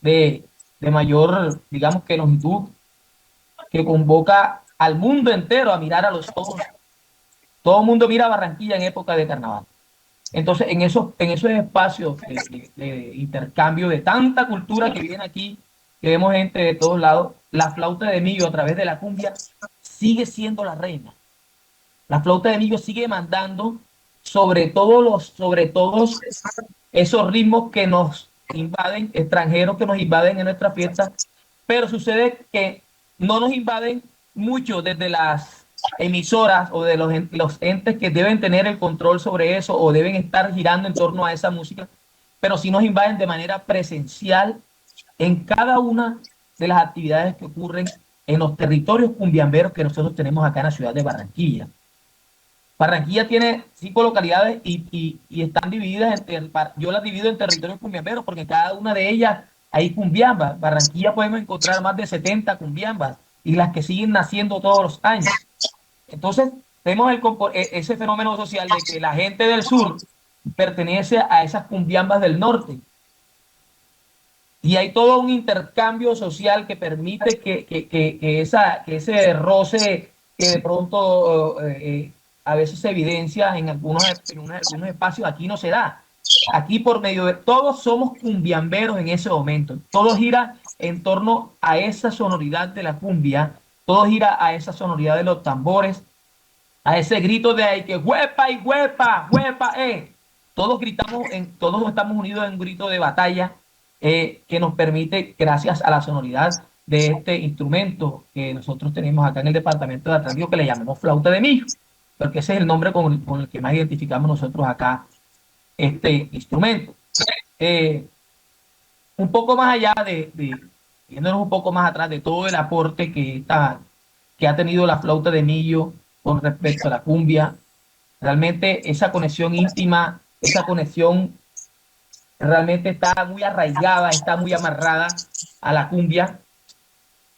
de mayor, digamos que longitud, que convoca al mundo entero a mirar a los ojos. Todo el mundo mira a Barranquilla en época de carnaval. Entonces, en esos espacios de intercambio de tanta cultura que viene aquí, que vemos gente de todos lados, la flauta de Millo a través de la cumbia sigue siendo la reina. La flauta de Millo sigue mandando sobre todos esos ritmos que nos invaden, extranjeros que nos invaden en nuestra fiesta, pero sucede que no nos invaden mucho desde las emisoras o de los entes que deben tener el control sobre eso o deben estar girando en torno a esa música, pero sí nos invaden de manera presencial en cada una de las actividades que ocurren en los territorios cumbiamberos que nosotros tenemos acá en la ciudad de Barranquilla. Barranquilla tiene 5 localidades y están divididas, yo las divido en territorios cumbiamberos porque en cada una de ellas hay cumbiambas. Barranquilla podemos encontrar más de 70 cumbiambas y las que siguen naciendo todos los años. Entonces, tenemos ese fenómeno social de que la gente del sur pertenece a esas cumbiambas del norte. Y hay todo un intercambio social que permite que ese roce que de pronto a veces se evidencia en algunos espacios, aquí no se da. Aquí por medio de todos somos cumbiamberos en ese momento. Todo gira en torno a esa sonoridad de la cumbia, todo gira a esa sonoridad de los tambores, a ese grito de ahí que huepa y huepa, huepa, Todos gritamos, todos estamos unidos en un grito de batalla que nos permite, gracias a la sonoridad de este instrumento que nosotros tenemos acá en el departamento de Atlántico, que le llamamos flauta de millo, porque ese es el nombre con el que más identificamos nosotros acá este instrumento. Un poco más allá yéndonos un poco más atrás de todo el aporte que ha tenido la flauta de millo con respecto a la cumbia, realmente esa conexión íntima, esa conexión realmente está muy arraigada, está muy amarrada a la cumbia.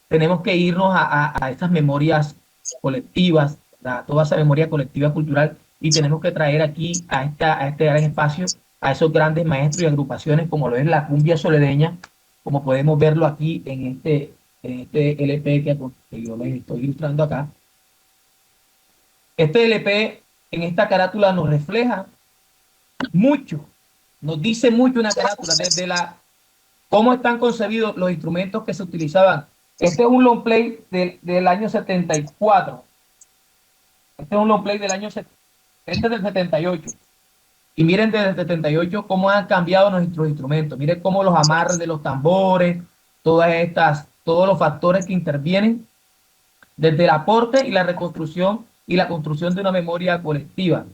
Tenemos que irnos a estas memorias colectivas, a toda esa memoria colectiva cultural, y tenemos que traer aquí a este gran espacio a esos grandes maestros y agrupaciones como lo es la cumbia soledeña, como podemos verlo aquí en este LP que yo les estoy ilustrando acá. Este LP en esta carátula nos refleja mucho, nos dice mucho una carátula desde cómo están concebidos los instrumentos que se utilizaban. Este es un long play del año 74. Este es un long play este es del 78. Y miren desde el 78 cómo han cambiado nuestros instrumentos. Miren cómo los amarres de los tambores, todos los factores que intervienen desde el aporte y la reconstrucción y la construcción de una memoria colectiva.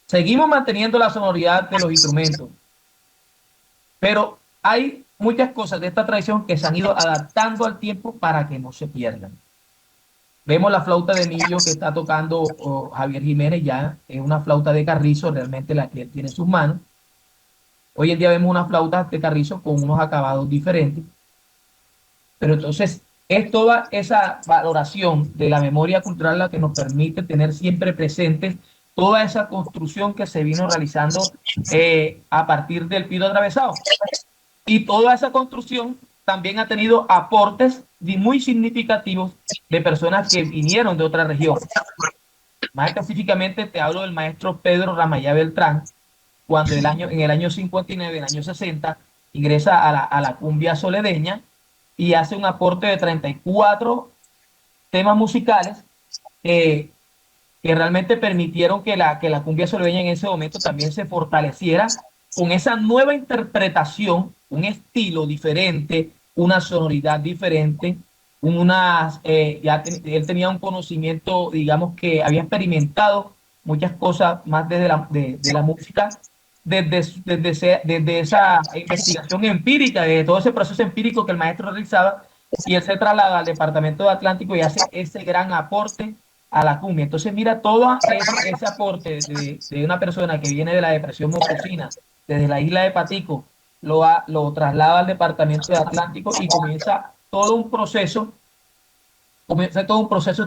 Seguimos manteniendo la sonoridad de los instrumentos, pero hay muchas cosas de esta tradición que se han ido adaptando al tiempo para que no se pierdan. Vemos la flauta de millo que está tocando Javier Jiménez, ya es una flauta de carrizo, realmente la que él tiene en sus manos. Hoy en día vemos una flauta de carrizo con unos acabados diferentes, pero entonces es toda esa valoración de la memoria cultural la que nos permite tener siempre presentes toda esa construcción que se vino realizando a partir del pido atravesado. Y toda esa construcción también ha tenido aportes muy significativos de personas que vinieron de otra región. Más específicamente te hablo del maestro Pedro Ramayá Beltrán, cuando en el año 59, en el año 60, ingresa a la cumbia soledeña y hace un aporte de 34 temas musicales que realmente permitieron que la cumbia soledeña en ese momento también se fortaleciera con esa nueva interpretación, un estilo diferente, una sonoridad diferente, él tenía un conocimiento, digamos que había experimentado muchas cosas más de la música, desde esa investigación empírica, de todo ese proceso empírico que el maestro realizaba, y él se traslada al departamento de Atlántico y hace ese gran aporte a la cumbia. Entonces mira todo ese aporte de una persona que viene de la depresión mocosina, desde la isla de Patico, lo traslada al departamento de Atlántico y comienza todo un proceso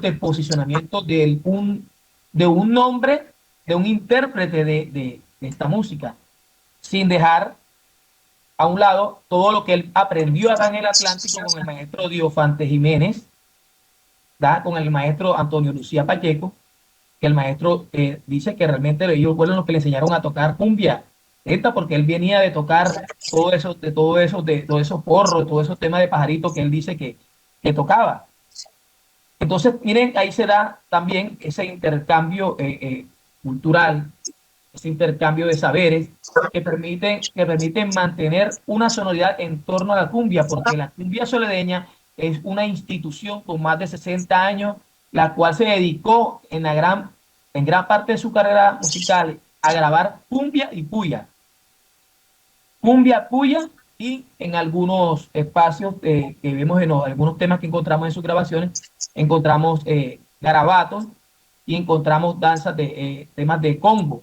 de posicionamiento de un nombre, de un intérprete de esta música, sin dejar a un lado todo lo que él aprendió acá en el Atlántico con el maestro Diofante Jiménez, con el maestro Antonio Lucía Pacheco, que el maestro dice que realmente ellos fueron los que le enseñaron a tocar cumbia, porque él venía de tocar todo eso porros, todos esos temas de pajaritos que él dice que tocaba. Entonces, miren, ahí se da también ese intercambio cultural, ese intercambio de saberes que permiten mantener una sonoridad en torno a la cumbia, porque la cumbia soledeña es una institución con más de 60 años, la cual se dedicó en gran parte de su carrera musical a grabar cumbia y puya. Cumbia, puya y en algunos espacios que vemos en algunos temas que encontramos en sus grabaciones, encontramos garabatos y encontramos danzas de temas de congo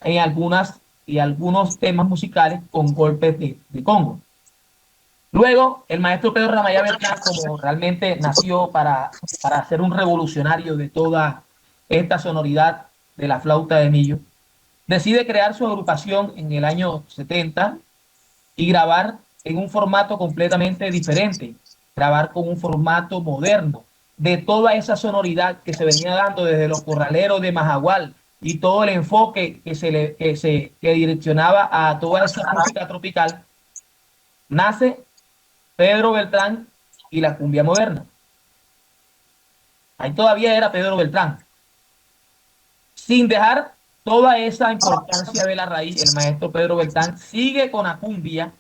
en algunas y algunos temas musicales con golpes de congo. Luego, el maestro Pedro Ramayá Beltrán, como realmente nació para ser un revolucionario de toda esta sonoridad de la flauta de Millo, decide crear su agrupación en el año 70 y grabar en un formato completamente diferente, grabar con un formato moderno, de toda esa sonoridad que se venía dando desde los corraleros de Majagual y todo el enfoque que direccionaba a toda esa música tropical, nace Pedro Beltrán y la cumbia moderna. Ahí todavía era Pedro Beltrán. Sin dejar toda esa importancia de la raíz, el maestro Pedro Beltrán sigue con la cumbia,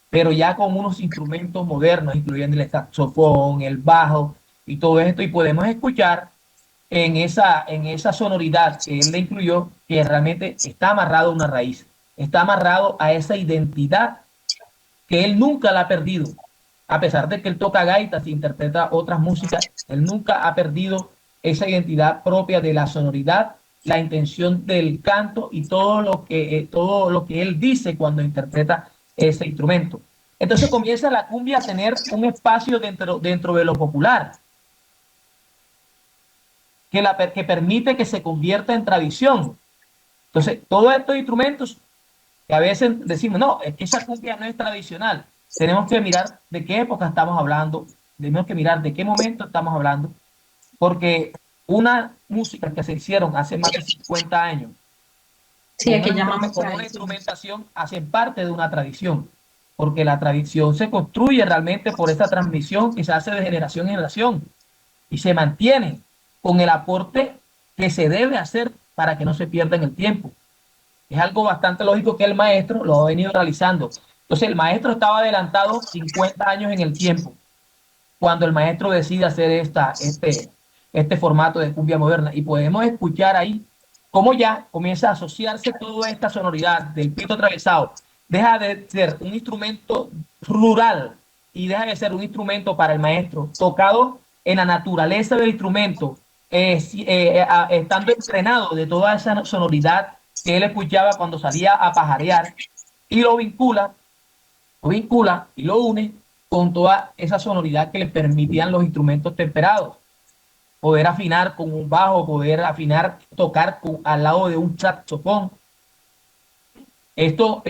pero ya con unos instrumentos modernos, incluyendo el saxofón, el bajo y todo esto, y podemos escuchar en esa sonoridad que él le incluyó, que realmente está amarrado a una raíz, está amarrado a esa identidad que él nunca la ha perdido. A pesar de que él toca gaitas e interpreta otras músicas, él nunca ha perdido esa identidad propia de la sonoridad, la intención del canto y todo lo que él dice cuando interpreta ese instrumento. Entonces comienza la cumbia a tener un espacio dentro de lo popular, que permite que se convierta en tradición. Entonces, todos estos instrumentos que a veces decimos, no, es que esa cumbia no es tradicional. Tenemos que mirar de qué época estamos hablando, tenemos que mirar de qué momento estamos hablando, porque una música que se hicieron hace más de 50 años, sí, aquí llamamos con una instrumentación, hacen parte de una tradición, porque la tradición se construye realmente por esa transmisión que se hace de generación en generación y se mantiene con el aporte que se debe hacer para que no se pierda en el tiempo. Es algo bastante lógico que el maestro lo ha venido realizando. Entonces el maestro estaba adelantado 50 años en el tiempo cuando el maestro decide hacer este formato de cumbia moderna. Y podemos escuchar ahí cómo ya comienza a asociarse toda esta sonoridad del pito atravesado. Deja de ser un instrumento rural y deja de ser un instrumento para el maestro, tocado en la naturaleza del instrumento, estando entrenado de toda esa sonoridad que él escuchaba cuando salía a pajarear, y lo vincula y lo une con toda esa sonoridad que le permitían los instrumentos temperados. Poder afinar con un bajo, poder afinar, tocar al lado de un saxofón. Esto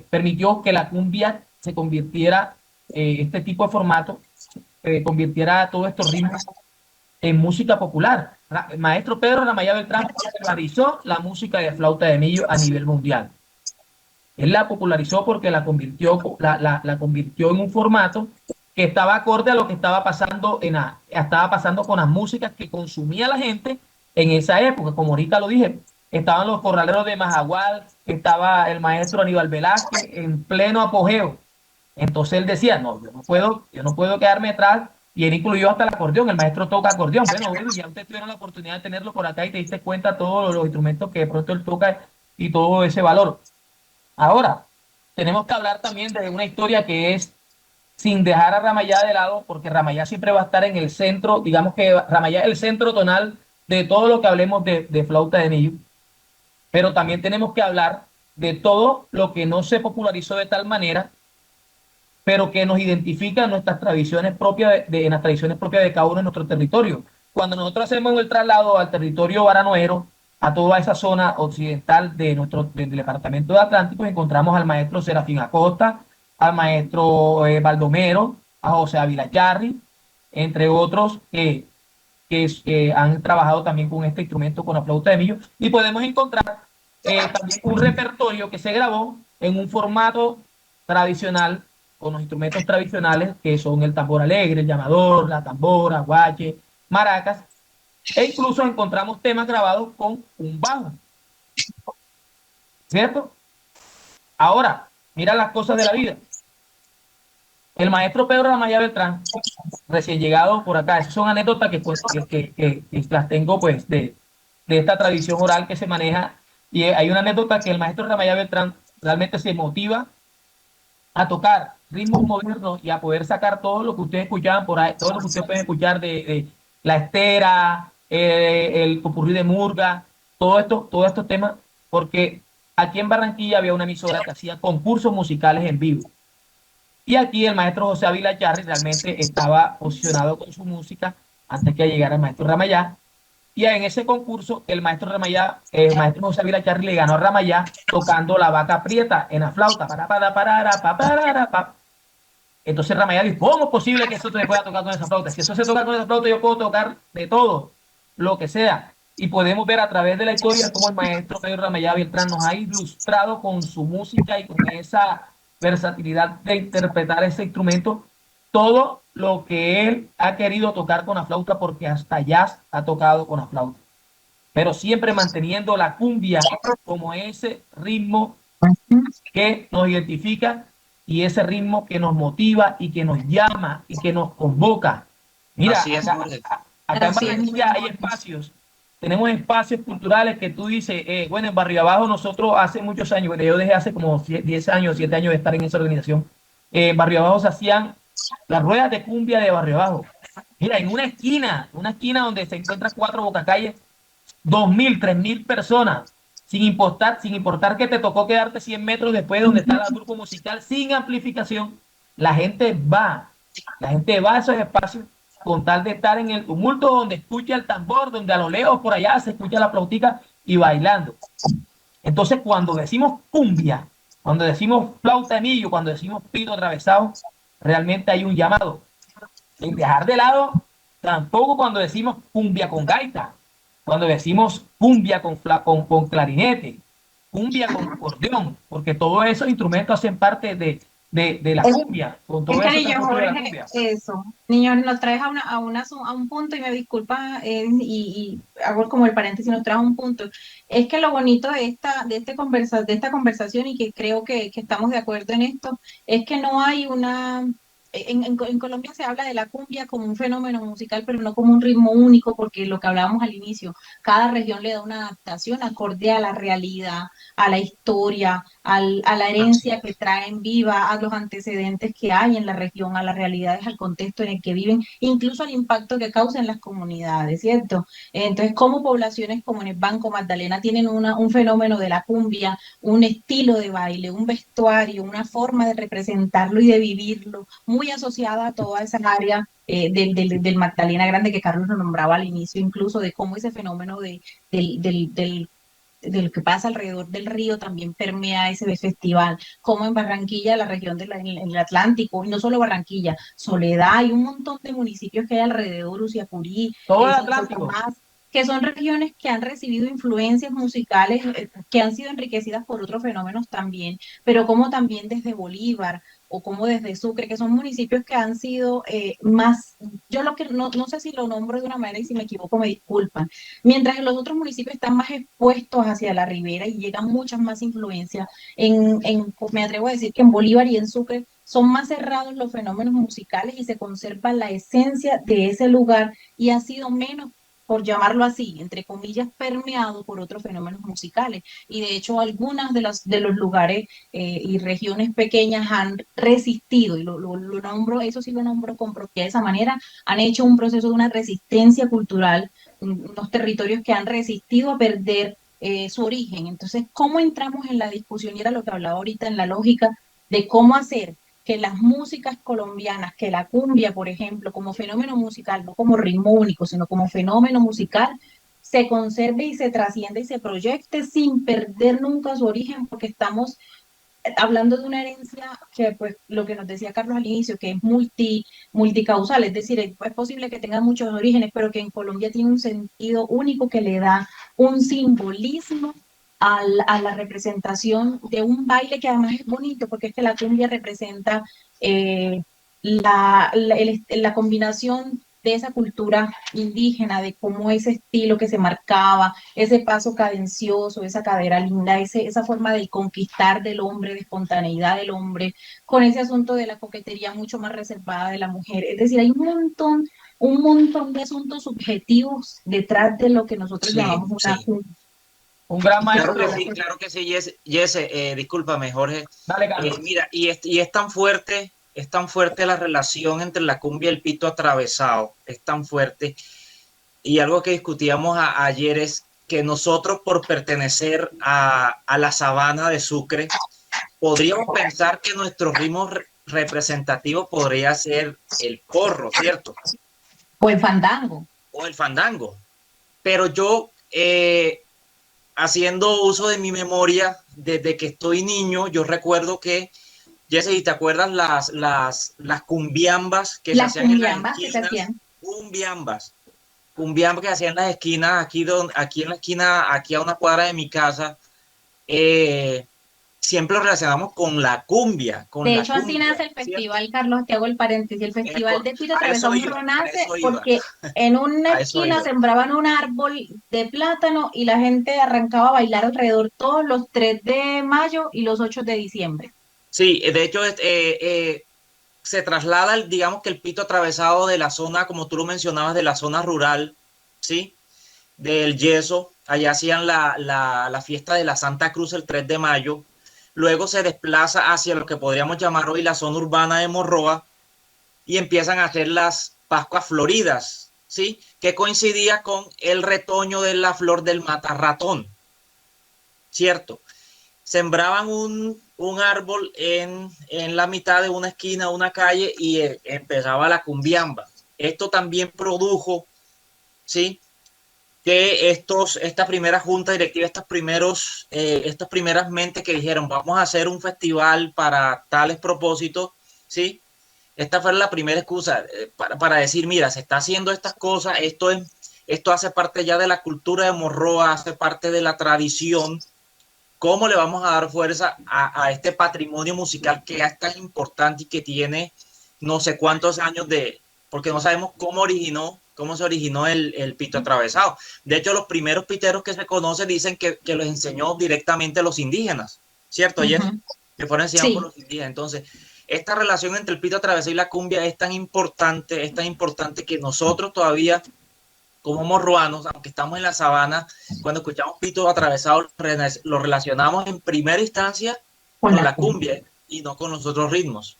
permitió que la cumbia se convirtiera, este tipo de formato, convirtiera todos estos ritmos en música popular. El maestro Pedro Ramayá Beltrán popularizó la música de flauta de Millo a nivel mundial. Él la popularizó porque la convirtió en un formato que estaba acorde a lo que estaba pasando con las músicas que consumía la gente en esa época. Como ahorita lo dije, estaban los corraleros de Majagual, estaba el maestro Aníbal Velázquez en pleno apogeo. Entonces él decía, no, yo no puedo quedarme atrás, y él incluyó hasta el acordeón. El maestro toca acordeón. Bueno, ya ustedes tuvieron la oportunidad de tenerlo por acá y te diste cuenta de todos los instrumentos que de pronto él toca y todo ese valor. Ahora, tenemos que hablar también de una historia que es, sin dejar a Ramayá de lado, porque Ramayá siempre va a estar en el centro. Digamos que Ramayá es el centro tonal de todo lo que hablemos de flauta de Millo, pero también tenemos que hablar de todo lo que no se popularizó de tal manera, pero que nos identifica en nuestras tradiciones propias en las tradiciones propias de cada uno de nuestro territorio. Cuando nosotros hacemos el traslado al territorio baranoero, a toda esa zona occidental del departamento de Atlántico, encontramos al maestro Serafín Acosta, al maestro Baldomero, a José Ávila Yarri, entre otros que han trabajado también con este instrumento, con la flauta de Millo, y podemos encontrar también un repertorio que se grabó en un formato tradicional, con los instrumentos tradicionales que son el tambor alegre, el llamador, la tambora, guache, maracas, e incluso encontramos temas grabados con un bajo, ¿cierto? Ahora, mira las cosas de la vida. El maestro Pedro Ramayá Beltrán, recién llegado por acá, esas son anécdotas que las tengo pues de esta tradición oral que se maneja, y hay una anécdota que el maestro Ramayá Beltrán realmente se motiva a tocar ritmos modernos y a poder sacar todo lo que ustedes escuchaban por ahí, todo lo que ustedes pueden escuchar de la estera, el popurrí de murga, todos estos temas, porque aquí en Barranquilla había una emisora que hacía concursos musicales en vivo. Y aquí el maestro José Ávila Charri realmente estaba posicionado con su música antes que llegara el maestro Ramayá. Y en ese concurso, el maestro Ramayá, el maestro José Ávila Charri le ganó a Ramayá tocando la vaca prieta en la flauta. Entonces Ramayá dijo, ¿cómo es posible que eso se pueda tocar con esa flauta? Si eso se toca con esa flauta, yo puedo tocar de todo, lo que sea. Y podemos ver a través de la historia cómo el maestro Pedro Ramayá Beltrán nos ha ilustrado con su música y con esa versatilidad de interpretar ese instrumento todo lo que él ha querido tocar con la flauta, porque hasta jazz ha tocado con la flauta, pero siempre manteniendo la cumbia como ese ritmo que nos identifica y ese ritmo que nos motiva y que nos llama y que nos convoca. Mira, Así es, Jorge. acá en Barranquilla hay espacios, tenemos espacios culturales que tú dices, bueno, en Barrio Abajo nosotros hace muchos años, bueno, yo dejé hace como 10 años, 7 años de estar en esa organización, en Barrio Abajo se hacían las ruedas de cumbia de Barrio Abajo. Mira, en una esquina donde se encuentran 4 bocacalles, 2.000, 3.000 personas, sin importar que te tocó quedarte 100 metros después de donde está el grupo musical, sin amplificación, la gente va a esos espacios con tal de estar en el tumulto donde escucha el tambor, donde a lo lejos por allá se escucha la flautica y bailando. Entonces, cuando decimos cumbia, cuando decimos flauta de millo, cuando decimos pito atravesado, realmente hay un llamado. Sin dejar de lado, tampoco cuando decimos cumbia con gaita, cuando decimos cumbia con clarinete, cumbia con acordeón, porque todos esos instrumentos hacen parte de la cumbia, con todo eso Cariño, transcurre de la Jorge, cumbia. eso. Niño, nos traes a un punto, y me disculpa, y hago como el paréntesis, nos traes a un punto. Es que lo bonito de esta conversación, y que creo que estamos de acuerdo en esto, es que no hay una... En Colombia se habla de la cumbia como un fenómeno musical, pero no como un ritmo único, porque lo que hablábamos al inicio, cada región le da una adaptación acorde a la realidad, a la historia, a la herencia que traen viva, a los antecedentes que hay en la región, a las realidades, al contexto en el que viven, incluso al impacto que causa en las comunidades, ¿cierto? Entonces, como poblaciones como en el Banco Magdalena tienen un fenómeno de la cumbia, un estilo de baile, un vestuario, una forma de representarlo y de vivirlo, muy asociada a toda esa área del Magdalena Grande que Carlos lo nombraba al inicio, incluso de cómo ese fenómeno de lo que pasa alrededor del río también permea ese festival, como en Barranquilla, la región en el Atlántico, y no solo Barranquilla, Soledad, y un montón de municipios que hay alrededor, Uciacurí, Todo el Santo Atlántico. Tomás, que son regiones que han recibido influencias musicales que han sido enriquecidas por otros fenómenos también, pero como también desde Bolívar o como desde Sucre, que son municipios que han sido más, yo lo que no sé si lo nombro de una manera, y si me equivoco me disculpan, mientras en los otros municipios están más expuestos hacia la ribera y llegan muchas más influencias, me atrevo a decir que en Bolívar y en Sucre son más cerrados los fenómenos musicales y se conserva la esencia de ese lugar, y ha sido menos, por llamarlo así, entre comillas, permeado por otros fenómenos musicales. Y de hecho, algunas de los lugares y regiones pequeñas han resistido, y lo nombro, eso sí lo nombro con propiedad de esa manera, han hecho un proceso de una resistencia cultural, unos territorios que han resistido a perder su origen. Entonces, ¿cómo entramos en la discusión? Y era lo que hablaba ahorita, en la lógica de cómo hacer que las músicas colombianas, que la cumbia, por ejemplo, como fenómeno musical, no como ritmo único, sino como fenómeno musical, se conserve y se trascienda y se proyecte sin perder nunca su origen, porque estamos hablando de una herencia que, pues, lo que nos decía Carlos al inicio, que es multicausal, es decir, es posible que tenga muchos orígenes, pero que en Colombia tiene un sentido único que le da un simbolismo a la representación de un baile que además es bonito, porque es que la cumbia representa la combinación de esa cultura indígena, de cómo ese estilo que se marcaba, ese paso cadencioso, esa cadera linda, esa forma de conquistar del hombre, de espontaneidad del hombre, con ese asunto de la coquetería mucho más reservada de la mujer. Es decir, hay un montón de asuntos subjetivos detrás de lo que nosotros Sí, llamamos una sí. cumbia. Un gran maestro. Claro que sí, Jesse, discúlpame, Jorge. Dale, Carlos. Mira, y es tan fuerte la relación entre la cumbia y el pito atravesado, es tan fuerte. Y algo que discutíamos ayer es que nosotros, por pertenecer a la sabana de Sucre, podríamos pensar que nuestro ritmo representativo podría ser el porro, ¿cierto? O el fandango. O el fandango. Pero yo, haciendo uso de mi memoria, desde que estoy niño, yo recuerdo que, Jesse, ¿te acuerdas las cumbiambas que se hacían en las esquinas? Cumbiambas que hacían en las esquinas, aquí en la esquina, aquí a una cuadra de mi casa, siempre lo relacionamos con la cumbia. De hecho, así nace el festival, ¿cierto? Carlos, te hago el paréntesis. El festival de Pito Atravesado nace porque en una esquina sembraban un árbol de plátano y la gente arrancaba a bailar alrededor todos los 3 de mayo y los 8 de diciembre. Sí, de hecho, se traslada, digamos que el Pito Atravesado de la zona, como tú lo mencionabas, de la zona rural, ¿sí? Del Yeso. Allá hacían la fiesta de la Santa Cruz el 3 de mayo. Luego se desplaza hacia lo que podríamos llamar hoy la zona urbana de Morroa y empiezan a hacer las Pascuas Floridas, ¿sí? Que coincidía con el retoño de la flor del matarratón, ¿cierto? Sembraban un árbol en la mitad de una esquina, una calle, y empezaba la cumbiamba. Esto también produjo, ¿sí?, que esta primera junta directiva, estas primeras mentes que dijeron, vamos a hacer un festival para tales propósitos, ¿sí? Esta fue la primera excusa para decir, mira, se está haciendo estas cosas, esto hace parte ya de la cultura de Morroa, hace parte de la tradición. ¿Cómo le vamos a dar fuerza a este patrimonio musical que es tan importante y que tiene no sé cuántos años porque no sabemos cómo se originó el pito atravesado? De hecho, los primeros piteros que se conocen dicen que los enseñó directamente los indígenas, ¿cierto? Que fueron enseñados por los indígenas. Entonces, esta relación entre el pito atravesado y la cumbia es tan importante que nosotros todavía, como morroanos, aunque estamos en la sabana, cuando escuchamos pito atravesado, lo relacionamos en primera instancia con la cumbia y no con los otros ritmos.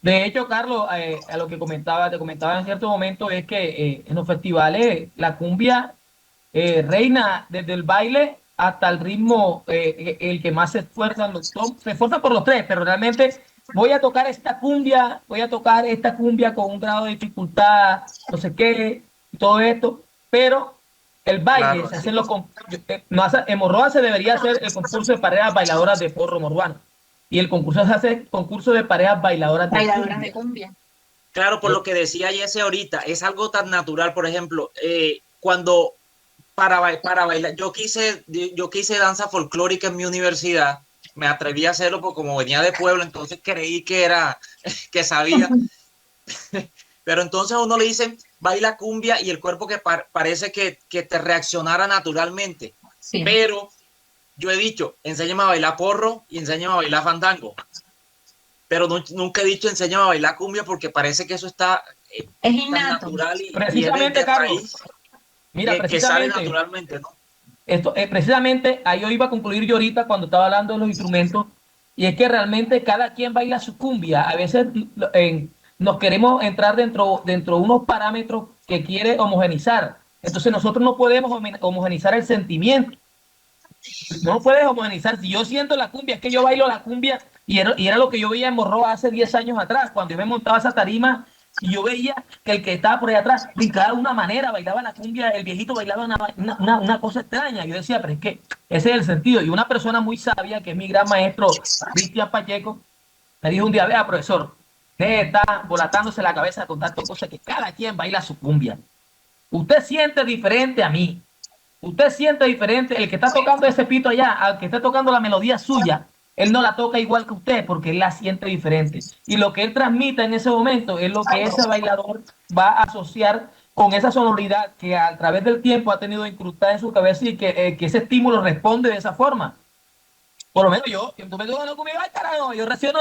De hecho, Carlos, a lo que te comentaba en cierto momento, es que en los festivales la cumbia reina desde el baile hasta el ritmo, el que más se esfuerzan se esfuerzan por los tres, pero realmente voy a tocar esta cumbia con un grado de dificultad, no sé qué, todo esto, pero el baile se hace en Morroa se debería hacer el concurso de parejas bailadoras de porro morruano. Y el concurso se hace concurso de parejas bailadoras de cumbia. Claro, por lo que decía Jesse ahorita, es algo tan natural. Por ejemplo, cuando para bailar, yo quise danza folclórica en mi universidad, me atreví a hacerlo porque como venía de pueblo, entonces creí que sabía. Pero entonces a uno le dicen, baila cumbia y el cuerpo que parece que te reaccionara naturalmente. Sí. Pero yo he dicho, enséñame a bailar porro y enséñame a bailar fandango. Pero nunca he dicho, enséñame a bailar cumbia porque parece que eso está es innato. Natural y precisamente, Carlos. Mira, que sale naturalmente, ¿no? Esto, precisamente, ahí yo iba a concluir yo ahorita cuando estaba hablando de los instrumentos, y es que realmente cada quien baila su cumbia. A veces nos queremos entrar dentro de unos parámetros que quiere homogenizar. Entonces nosotros no podemos homogenizar el sentimiento. No puedes homogenizar. Si yo siento la cumbia, es que yo bailo la cumbia, y era lo que yo veía en Morroa hace 10 años atrás, cuando yo me montaba esa tarima y yo veía que el que estaba por ahí atrás brincaba de una manera, bailaba la cumbia, el viejito bailaba una cosa extraña. Yo decía, pero es que ese es el sentido. Y una persona muy sabia, que es mi gran maestro, Cristian Pacheco, me dijo un día, vea, profesor, usted está volatándose la cabeza con tantas cosas, que cada quien baila su cumbia. Usted siente diferente a mí. Usted siente diferente, el que está tocando ese pito allá, al que está tocando la melodía suya, él no la toca igual que usted porque él la siente diferente. Y lo que él transmite en ese momento es lo que ese bailador va a asociar con esa sonoridad que a través del tiempo ha tenido incrustada en su cabeza, y que ese estímulo responde de esa forma. Por lo menos yo me digo, no, conmigo, ay carajo, yo reacciono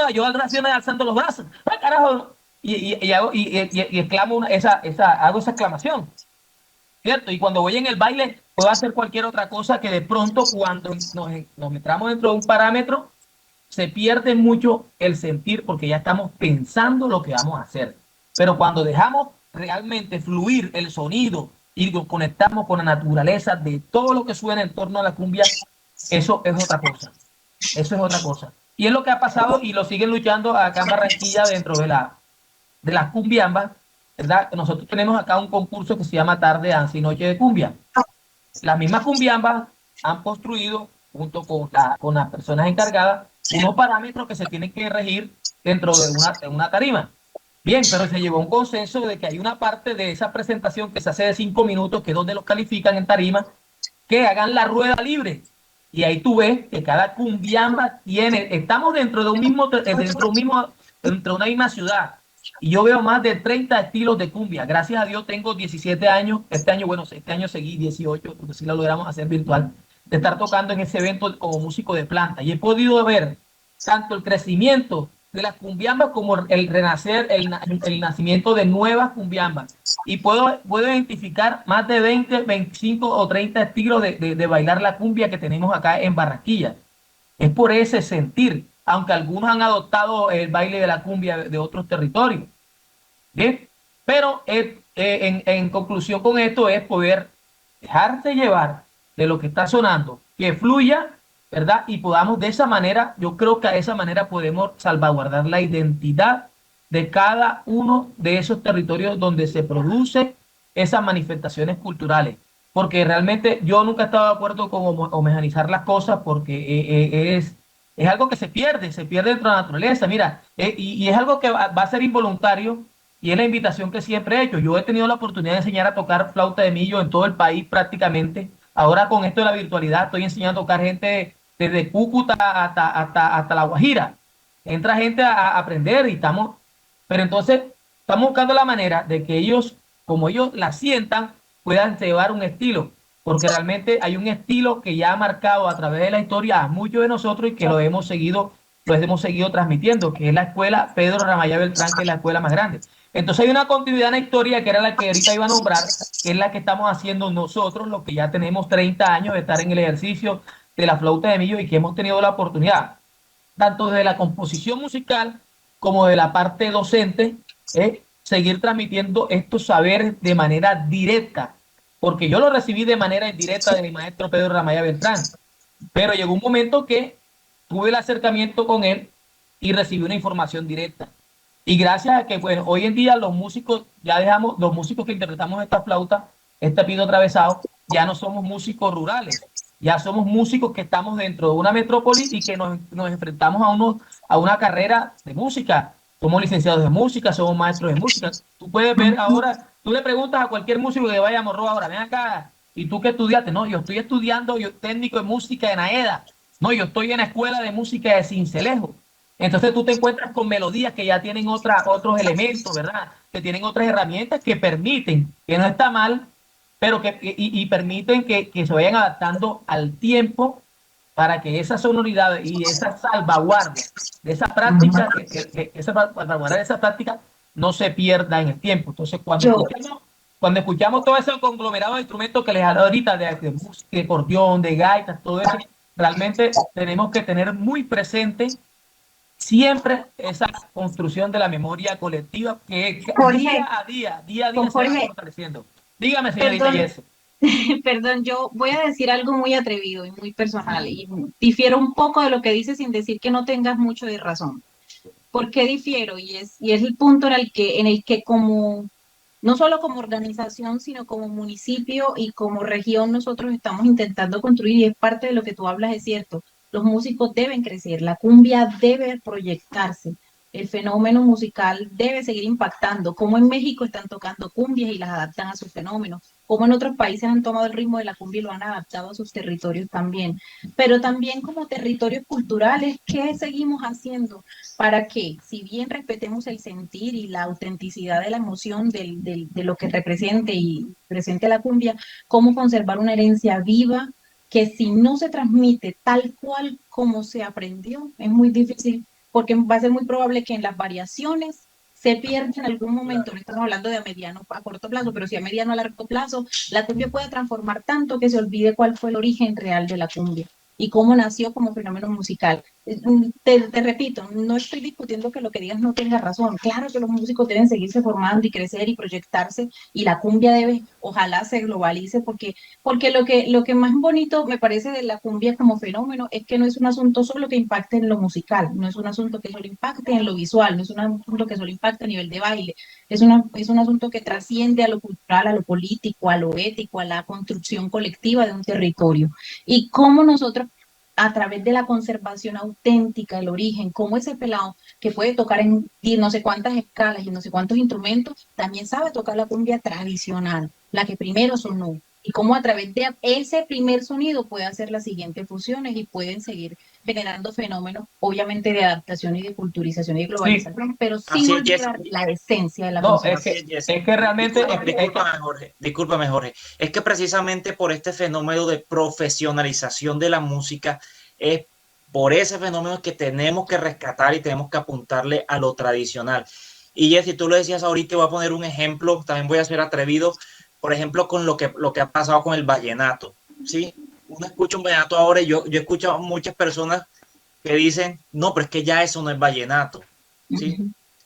alzando los brazos, ay carajo, y exclamo hago esa exclamación. ¿cierto? Y cuando voy en el baile, puedo hacer cualquier otra cosa que de pronto cuando nos metamos dentro de un parámetro, se pierde mucho el sentir porque ya estamos pensando lo que vamos a hacer. Pero cuando dejamos realmente fluir el sonido y nos conectamos con la naturaleza de todo lo que suena en torno a la cumbia, eso es otra cosa. Eso es otra cosa. Y es lo que ha pasado y lo siguen luchando acá en Barranquilla dentro de las cumbiambas, ¿verdad? Nosotros tenemos acá un concurso que se llama Tarde, Danza y Noche de Cumbia. Las mismas cumbiambas han construido, junto con las personas encargadas, unos parámetros que se tienen que regir dentro de una tarima. Bien, pero se llegó a un consenso de que hay una parte de esa presentación que se hace de 5 minutos, que es donde los califican en tarima, que hagan la rueda libre. Y ahí tú ves que cada cumbiamba tiene, estamos dentro de dentro de una misma ciudad. Y yo veo más de 30 estilos de cumbia. Gracias a Dios tengo 17 años. Este año seguí 18, porque si lo logramos hacer virtual, de estar tocando en ese evento como músico de planta. Y he podido ver tanto el crecimiento de las cumbiambas como el renacer, el nacimiento de nuevas cumbiambas. Y puedo identificar más de 20, 25 o 30 estilos de bailar la cumbia que tenemos acá en Barranquilla. Es por ese sentir, aunque algunos han adoptado el baile de la cumbia de otros territorios. Bien, pero en conclusión con esto es poder dejarse llevar de lo que está sonando, que fluya, ¿verdad? Y podamos de esa manera, yo creo que de esa manera podemos salvaguardar la identidad de cada uno de esos territorios donde se producen esas manifestaciones culturales. Porque realmente yo nunca he estado de acuerdo con homogeneizar las cosas porque es algo que se pierde dentro de la naturaleza. Mira, y es algo que va a ser involuntario y es la invitación que siempre he hecho. Yo he tenido la oportunidad de enseñar a tocar flauta de millo en todo el país prácticamente. Ahora con esto de la virtualidad estoy enseñando a tocar gente desde Cúcuta hasta La Guajira. Entra gente a aprender y estamos, pero entonces estamos buscando la manera de que ellos, como ellos la sientan, puedan llevar un estilo, porque realmente hay un estilo que ya ha marcado a través de la historia a muchos de nosotros y que lo hemos seguido transmitiendo, que es la escuela Pedro Ramayá Beltrán, que es la escuela más grande. Entonces hay una continuidad en la historia que era la que ahorita iba a nombrar, que es la que estamos haciendo nosotros, los que ya tenemos 30 años de estar en el ejercicio de la flauta de millo y que hemos tenido la oportunidad, tanto de la composición musical como de la parte docente, seguir transmitiendo estos saberes de manera directa, porque yo lo recibí de manera indirecta de mi maestro Pedro Ramayá Beltrán, pero llegó un momento que tuve el acercamiento con él y recibí una información directa. Y gracias a que, bueno, hoy en día los músicos, ya dejamos, los músicos que interpretamos esta flauta, este pido atravesado, ya no somos músicos rurales, ya somos músicos que estamos dentro de una metrópoli y que nos enfrentamos a una carrera de música. Somos licenciados de música, somos maestros de música. Tú puedes ver ahora, tú le preguntas a cualquier músico que vaya a Morro ahora, ven acá, ¿y tú qué estudiaste? No, yo estoy estudiando técnico de música en AEDA. No, yo estoy en la escuela de música de Sincelejo. Entonces tú te encuentras con melodías que ya tienen otros elementos, ¿verdad? Que tienen otras herramientas que permiten, que no está mal, pero y permiten que se vayan adaptando al tiempo para que esa sonoridad y esa salvaguardia de esa práctica, esa salvaguardia de esa práctica no se pierda en el tiempo. Entonces, cuando escuchamos todo ese conglomerado de instrumentos que les hablo ahorita, de acordeón, de gaitas, todo eso, realmente tenemos que tener muy presente siempre esa construcción de la memoria colectiva que Jorge, día a día se va fortaleciendo. Dígame, señorita perdón, Jess. perdón, yo voy a decir algo muy atrevido y muy personal y difiero un poco de lo que dices sin decir que no tengas mucho de razón. ¿Por qué difiero? Y es el punto en el que como, no solo como organización, sino como municipio y como región nosotros estamos intentando construir y es parte de lo que tú hablas, es cierto. Los músicos deben crecer, la cumbia debe proyectarse, el fenómeno musical debe seguir impactando, como en México están tocando cumbias y las adaptan a sus fenómenos, como en otros países han tomado el ritmo de la cumbia y lo han adaptado a sus territorios también, pero también como territorios culturales, ¿qué seguimos haciendo para que, si bien respetemos el sentir y la autenticidad de la emoción de lo que represente y presente la cumbia, cómo conservar una herencia viva que si no se transmite tal cual como se aprendió, es muy difícil porque va a ser muy probable que en las variaciones se pierde en algún momento, no estamos hablando de a corto plazo, pero sí a mediano, a largo plazo, la cumbia puede transformar tanto que se olvide cuál fue el origen real de la cumbia y cómo nació como fenómeno musical. Te repito, no estoy discutiendo que lo que digas no tenga razón. Claro que los músicos deben seguirse formando y crecer y proyectarse, y la cumbia debe, ojalá se globalice, porque lo que más bonito me parece de la cumbia como fenómeno es que no es un asunto solo que impacte en lo musical, no es un asunto que solo impacte en lo visual, no es un asunto que solo impacte a nivel de baile, es un asunto que trasciende a lo cultural, a lo político, a lo ético, a la construcción colectiva de un territorio. Y cómo nosotros, a través de la conservación auténtica, el origen, cómo ese pelado que puede tocar en no sé cuántas escalas y no sé cuántos instrumentos, también sabe tocar la cumbia tradicional, la que primero sonó, y cómo a través de ese primer sonido puede hacer las siguientes fusiones y pueden seguir generando fenómenos, obviamente de adaptación y de culturización y de globalización, sí, pero sin olvidar la esencia de la conservación. Es que realmente... Discúlpame, Jorge. Es que precisamente por este fenómeno de profesionalización de la música, es por ese fenómeno que tenemos que rescatar y tenemos que apuntarle a lo tradicional. Y Jessy, tú lo decías ahorita, voy a poner un ejemplo, también voy a ser atrevido, por ejemplo, con lo que ha pasado con el vallenato, ¿sí? Uno escucha un vallenato ahora y yo he escuchado a muchas personas que dicen, no, pero es que ya eso no es vallenato, ¿sí?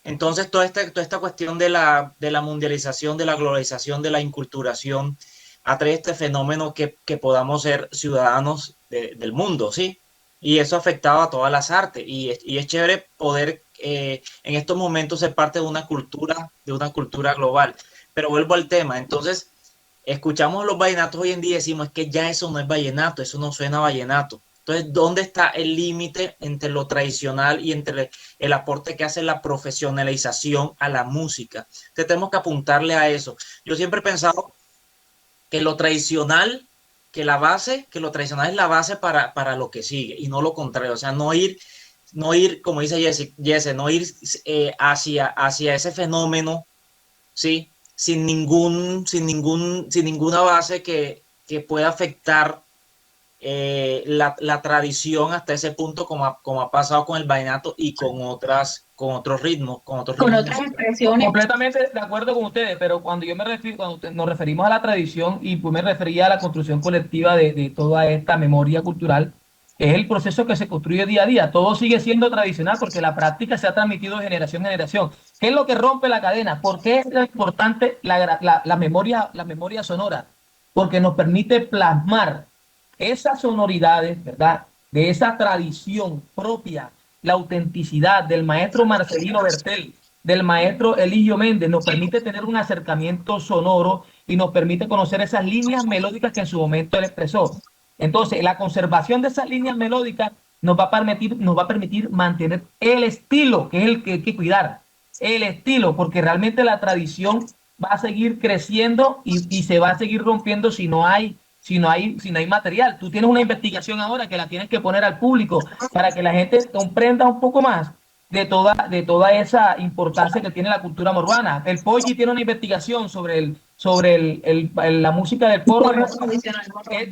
Entonces, toda esta cuestión de la mundialización, de la globalización, de la inculturación, atrae este fenómeno que podamos ser ciudadanos del mundo, ¿sí? Y eso ha afectado a todas las artes, y es chévere poder en estos momentos ser parte de una cultura global. Pero vuelvo al tema, entonces, escuchamos los vallenatos hoy en día y decimos, es que ya eso no es vallenato, eso no suena vallenato. Entonces, ¿dónde está el límite entre lo tradicional y entre el aporte que hace la profesionalización a la música? Entonces, tenemos que apuntarle a eso. Yo siempre he pensado que lo tradicional, que lo tradicional es la base para lo que sigue, y no lo contrario. O sea, no ir, como dice Jesse, no ir hacia ese fenómeno, ¿sí? Sin ninguna base que pueda afectar la tradición hasta ese punto, como ha pasado con el vallenato y con otros ritmos. Con otras expresiones. Completamente de acuerdo con ustedes, pero cuando nos referimos a la tradición, y pues me refería a la construcción colectiva de toda esta memoria cultural, es el proceso que se construye día a día. Todo sigue siendo tradicional porque la práctica se ha transmitido de generación en generación. ¿Qué es lo que rompe la cadena? ¿Por qué es importante la memoria sonora? Porque nos permite plasmar esas sonoridades, ¿verdad? De esa tradición propia, la autenticidad del maestro Marcelino Bertel, del maestro Eligio Méndez, nos permite tener un acercamiento sonoro y nos permite conocer esas líneas melódicas que en su momento él expresó. Entonces, la conservación de esas líneas melódicas nos va a permitir mantener el estilo, que es el que hay que cuidar, el estilo, porque realmente la tradición va a seguir creciendo y se va a seguir rompiendo si no hay material. Tú tienes una investigación ahora que la tienes que poner al público para que la gente comprenda un poco más de toda esa importancia que tiene la cultura urbana. El Poggi tiene una investigación sobre la música del porro.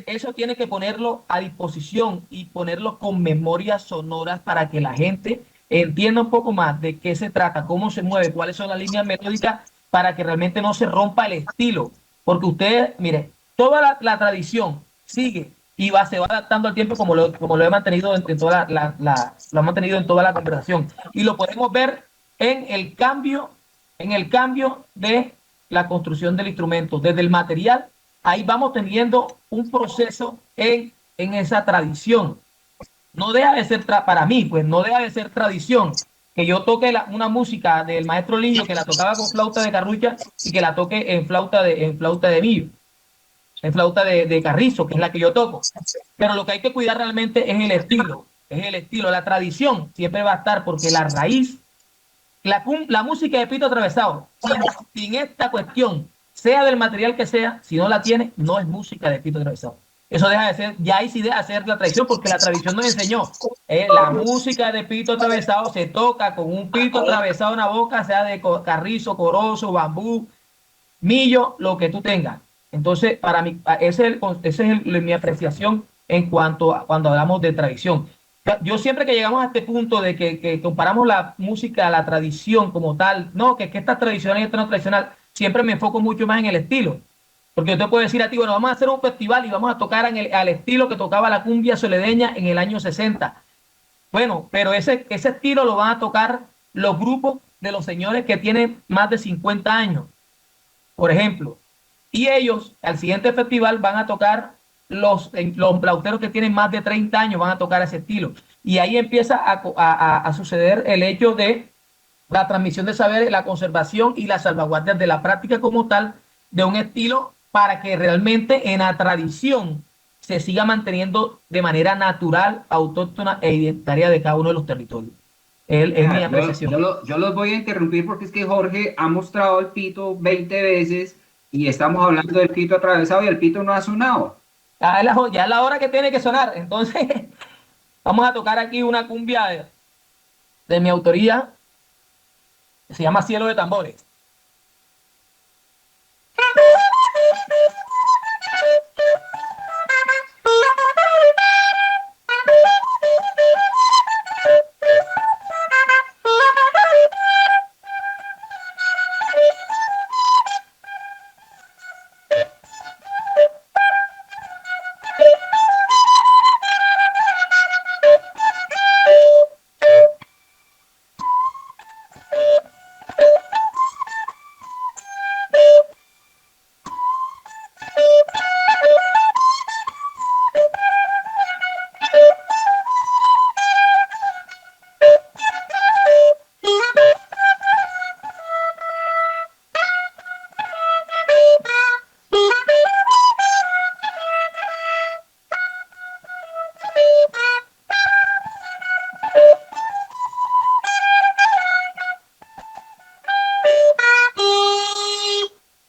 Eso tiene que ponerlo a disposición y ponerlo con memorias sonoras para que la gente entienda un poco más de qué se trata, cómo se mueve, cuáles son las líneas melódicas, para que realmente no se rompa el estilo. Porque ustedes, mire, toda la tradición sigue y se va adaptando al tiempo, como lo he mantenido lo ha mantenido en toda la conversación. Y lo podemos ver en el cambio de la construcción del instrumento, desde el material. Ahí vamos teniendo un proceso en esa tradición. No deja de ser, para mí, pues no deja de ser tradición que yo toque una música del maestro Lillo, que la tocaba con flauta de carrucha, y que la toque en flauta de millo, en flauta de carrizo, que es la que yo toco. Pero lo que hay que cuidar realmente es el estilo. La tradición siempre va a estar, porque la raíz, la música de pito atravesado, sin esta cuestión, sea del material que sea, si no la tiene, no es música de pito atravesado. Eso deja de ser, ya ahí sí deja de ser la tradición, porque la tradición nos enseñó, la música de pito atravesado se toca con un pito atravesado en la boca, sea de carrizo, corozo, bambú, millo, lo que tú tengas. Entonces, para mí, esa es mi apreciación en cuanto a cuando hablamos de tradición. Yo siempre que llegamos a este punto de que comparamos la música, la tradición como tal, no, que esta es tradicional y esta no es tradicional, siempre me enfoco mucho más en el estilo. Porque yo te puedo decir a ti, bueno, vamos a hacer un festival y vamos a tocar al estilo que tocaba la cumbia soledeña en el año 60. Bueno, pero ese estilo lo van a tocar los grupos de los señores que tienen más de 50 años, por ejemplo. Y ellos, al siguiente festival, van a tocar los flauteros que tienen más de 30 años, van a tocar ese estilo. Y ahí empieza a suceder el hecho de la transmisión de saberes, la conservación y la salvaguardia de la práctica como tal de un estilo para que realmente en la tradición se siga manteniendo de manera natural, autóctona e identitaria de cada uno de los territorios. Es mi apreciación. Yo los voy a interrumpir porque es que Jorge ha mostrado el pito 20 veces y estamos hablando del pito atravesado y el pito no ha sonado. Ya es la hora que tiene que sonar. Entonces, vamos a tocar aquí una cumbia de mi autoría, que se llama Cielo de Tambores.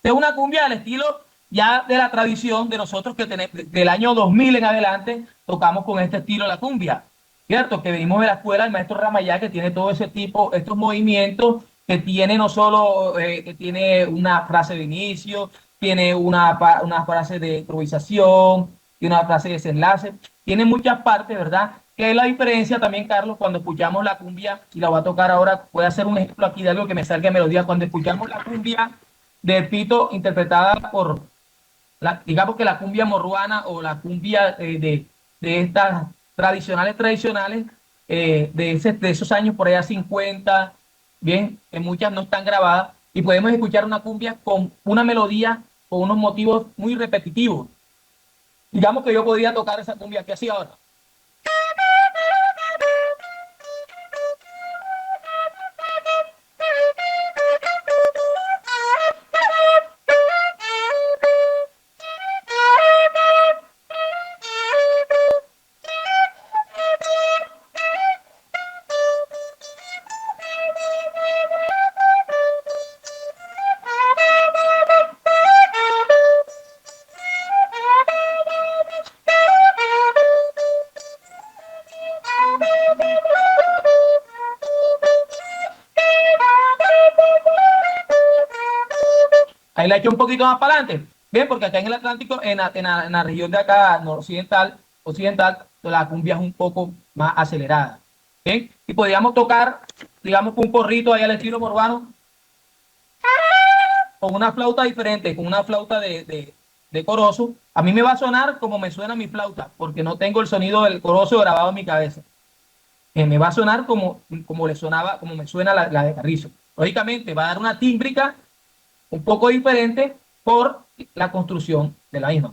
Es una cumbia del estilo ya de la tradición de nosotros que tenemos, del año 2000 en adelante, tocamos con este estilo la cumbia, ¿cierto? Que venimos de la escuela del maestro Ramayá, que tiene todo ese tipo, estos movimientos, que tiene no solo, que tiene una frase de inicio, tiene una frase de improvisación, tiene una frase de desenlace, tiene muchas partes, ¿verdad? Que es la diferencia también, Carlos, cuando escuchamos la cumbia, y la voy a tocar ahora, voy a hacer un ejemplo aquí de algo que me salga de melodía, cuando escuchamos la cumbia de Pito interpretada por, digamos que la cumbia morruana o la cumbia de estas tradicionales, de esos años por allá 50, bien, que muchas no están grabadas, y podemos escuchar una cumbia con una melodía, con unos motivos muy repetitivos. Digamos que yo podría tocar esa cumbia que hacía ahora. Ahí la he hecho un poquito más para adelante. Bien, porque acá en el Atlántico, en la región de acá, occidental, la cumbia es un poco más acelerada. Bien, y podríamos tocar, digamos, un porrito ahí al estilo urbano, con una flauta diferente, con una flauta de corozo. A mí me va a sonar como me suena mi flauta, porque no tengo el sonido del corozo grabado en mi cabeza. Me va a sonar como le sonaba, como me suena la de Carrizo. Lógicamente, va a dar una tímbrica un poco diferente por la construcción de la misma.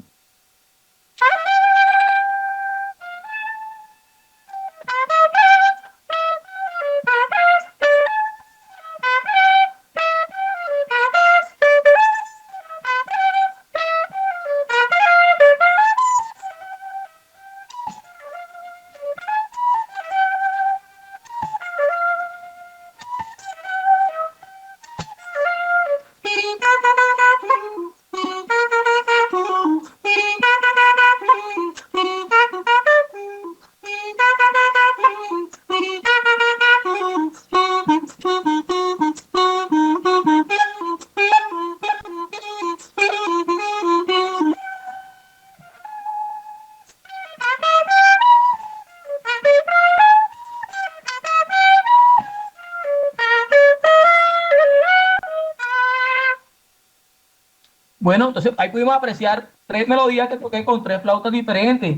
Bueno, entonces ahí pudimos apreciar 3 melodías que toqué con 3 flautas diferentes.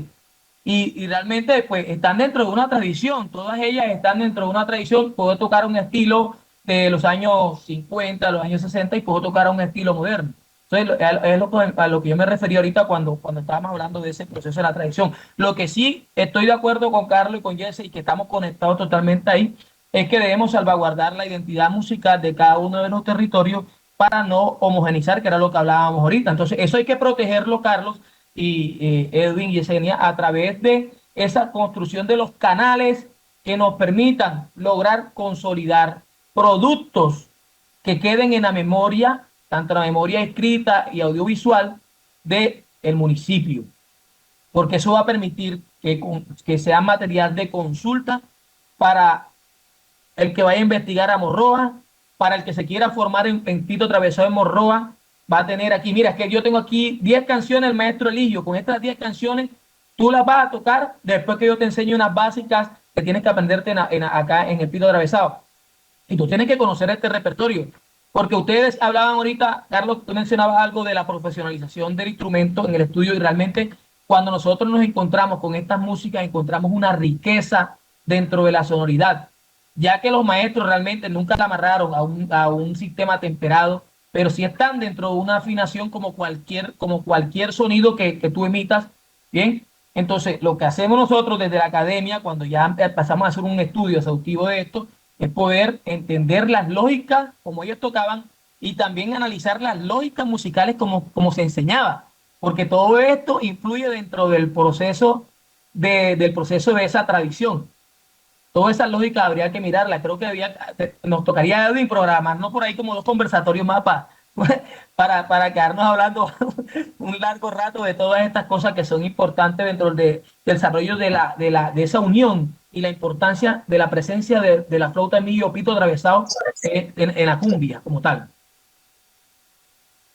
Y realmente pues están dentro de una tradición, todas ellas están dentro de una tradición. Puedo tocar un estilo de los años 50, los años 60 y puedo tocar un estilo moderno. Entonces es a lo que yo me refería ahorita cuando estábamos hablando de ese proceso de la tradición. Lo que sí estoy de acuerdo con Carlos y con Jesse y que estamos conectados totalmente ahí, es que debemos salvaguardar la identidad musical de cada uno de los territorios para no homogenizar, que era lo que hablábamos ahorita. Entonces eso hay que protegerlo, Carlos y Edwin y Yesenia, a través de esa construcción de los canales que nos permitan lograr consolidar productos que queden en la memoria, tanto la memoria escrita y audiovisual del municipio, porque eso va a permitir que sea material de consulta para el que vaya a investigar a Morroa, para el que se quiera formar en Pito Travesado en Morroa, va a tener aquí, mira, es que yo tengo aquí 10 canciones del maestro Eligio, con estas 10 canciones tú las vas a tocar después que yo te enseñe unas básicas que tienes que aprenderte acá en el Pito Atravesado. Y tú tienes que conocer este repertorio, porque ustedes hablaban ahorita, Carlos, tú mencionabas algo de la profesionalización del instrumento en el estudio y realmente cuando nosotros nos encontramos con estas músicas encontramos una riqueza dentro de la sonoridad, ya que los maestros realmente nunca la amarraron a un sistema temperado, pero sí están dentro de una afinación como cualquier sonido que tú emitas, ¿bien? Entonces, lo que hacemos nosotros desde la academia, cuando ya pasamos a hacer un estudio exhaustivo de esto, es poder entender las lógicas como ellos tocaban y también analizar las lógicas musicales como se enseñaba, porque todo esto influye dentro del proceso del proceso de esa tradición. Toda esa lógica habría que mirarla. Creo que nos tocaría Edwin programarnos por ahí como 2 conversatorios más para quedarnos hablando un largo rato de todas estas cosas que son importantes dentro del desarrollo de esa unión y la importancia de la presencia de la flauta en millo Pito Atravesado en la cumbia como tal.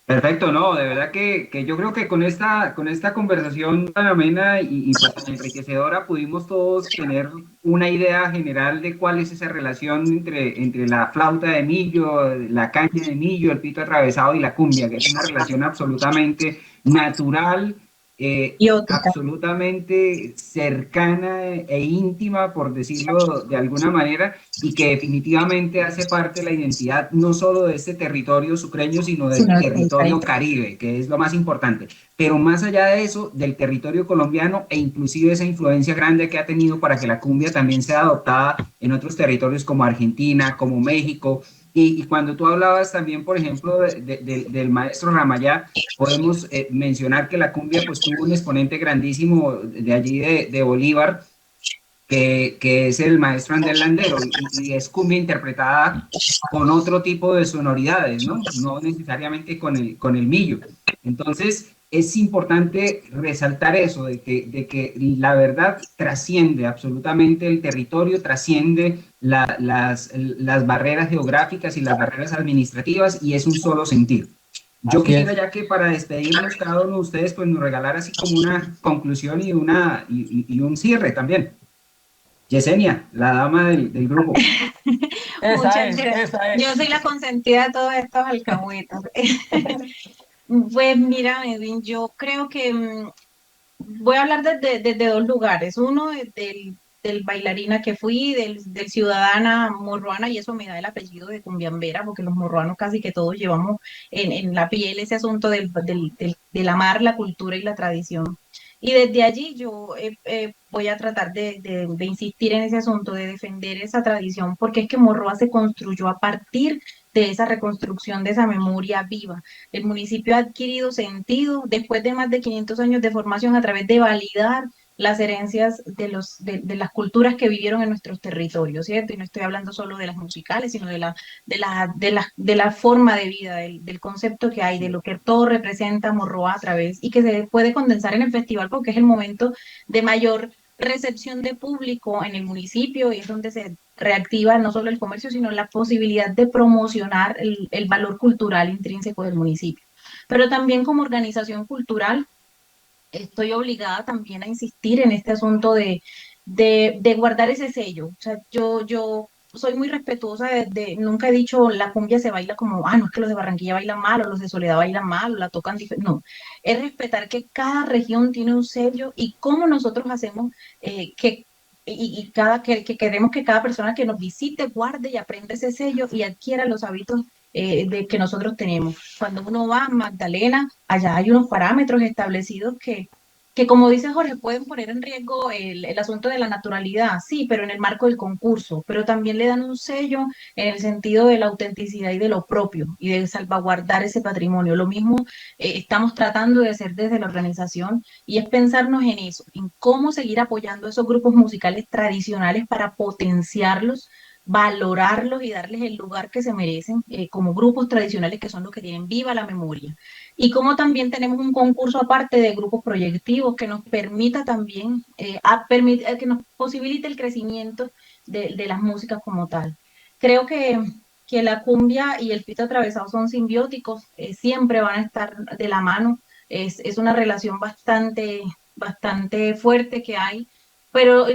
Perfecto, no, de verdad que yo creo que con esta conversación tan amena y pues tan enriquecedora pudimos todos tener una idea general de cuál es esa relación entre la flauta de millo, la caña de millo, el pito atravesado y la cumbia, que es una relación absolutamente natural, Y otra. absolutamente cercana e íntima, por decirlo de alguna manera, y que definitivamente hace parte de la identidad no solo de este territorio sucreño, sino del territorio caribe, que es lo más importante. Pero más allá de eso, del territorio colombiano e inclusive esa influencia grande que ha tenido para que la cumbia también sea adoptada en otros territorios como Argentina, como México. Y cuando tú hablabas también, por ejemplo, del maestro Ramayá, podemos mencionar que la cumbia pues tuvo un exponente grandísimo de allí de Bolívar, que es el maestro Ander Landero, y es cumbia interpretada con otro tipo de sonoridades, ¿no? No necesariamente con el millo. Entonces, es importante resaltar eso, de que la verdad trasciende absolutamente el territorio, trasciende las barreras geográficas y las barreras administrativas, y es un solo sentir. Yo quisiera ya que para despedirnos cada uno de ustedes, pues nos regalara así como una conclusión y un cierre también. Yesenia, la dama del grupo. Muchas gracias. Yo soy la consentida de todos estos alcahuetas. Pues mira, Edwin, yo creo que voy a hablar desde 2 lugares. Uno, del bailarina que fui, del ciudadana morruana, y eso me da el apellido de cumbiambera, porque los morruanos casi que todos llevamos en la piel ese asunto del amar la cultura y la tradición. Y desde allí yo voy a tratar de insistir en ese asunto, de defender esa tradición, porque es que Morroa se construyó a partir de esa reconstrucción de esa memoria viva. El municipio ha adquirido sentido después de más de 500 años de formación a través de validar las herencias de las culturas que vivieron en nuestros territorios, ¿cierto? Y no estoy hablando solo de las musicales, sino de la forma de vida, del concepto que hay, de lo que todo representa Morroa a través, y que se puede condensar en el festival porque es el momento de mayor recepción de público en el municipio, y es donde se reactiva no solo el comercio, sino la posibilidad de promocionar el valor cultural intrínseco del municipio. Pero también como organización cultural, estoy obligada también a insistir en este asunto de guardar ese sello. O sea, yo soy muy respetuosa nunca he dicho la cumbia se baila como, no es que los de Barranquilla bailan mal o los de Soledad bailan mal o la tocan diferente. No, es respetar que cada región tiene un sello y cómo nosotros hacemos que queremos que cada persona que nos visite guarde y aprenda ese sello y adquiera los hábitos de que nosotros tenemos. Cuando uno va a Magdalena, allá hay unos parámetros establecidos que como dice Jorge, pueden poner en riesgo el asunto de la naturalidad, sí, pero en el marco del concurso, pero también le dan un sello en el sentido de la autenticidad y de lo propio y de salvaguardar ese patrimonio. Lo mismo estamos tratando de hacer desde la organización y es pensarnos en eso, en cómo seguir apoyando esos grupos musicales tradicionales para potenciarlos, valorarlos y darles el lugar que se merecen como grupos tradicionales que son los que tienen viva la memoria. Y como también tenemos un concurso aparte de grupos proyectivos que nos permita también, que nos posibilite el crecimiento de las músicas como tal. Creo que la cumbia y el pito atravesado son simbióticos, siempre van a estar de la mano, es una relación bastante fuerte que hay, pero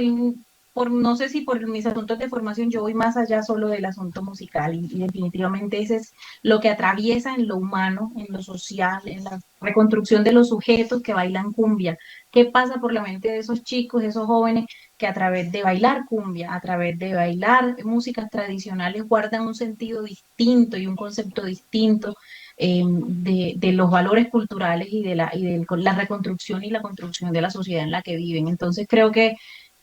no sé si por mis asuntos de formación yo voy más allá solo del asunto musical y definitivamente ese es lo que atraviesa en lo humano, en lo social, en la reconstrucción de los sujetos que bailan cumbia. ¿Qué pasa por la mente de esos chicos, de esos jóvenes que a través de bailar cumbia, a través de bailar músicas tradicionales guardan un sentido distinto y un concepto distinto de los valores culturales y de la reconstrucción y la construcción de la sociedad en la que viven? Entonces creo que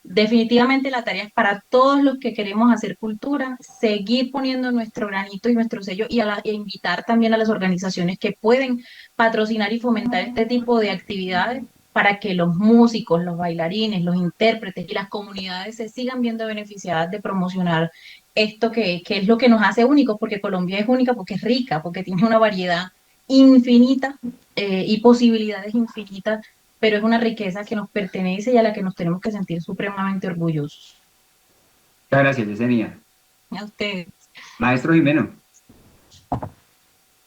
definitivamente la tarea es para todos los que queremos hacer cultura, seguir poniendo nuestro granito y nuestro sello e invitar también a las organizaciones que pueden patrocinar y fomentar este tipo de actividades para que los músicos, los bailarines, los intérpretes y las comunidades se sigan viendo beneficiadas de promocionar esto que es lo que nos hace únicos, porque Colombia es única, porque es rica, porque tiene una variedad infinita y posibilidades infinitas, pero es una riqueza que nos pertenece y a la que nos tenemos que sentir supremamente orgullosos. Muchas gracias, Yesenia. A ustedes. Maestro Jimeno.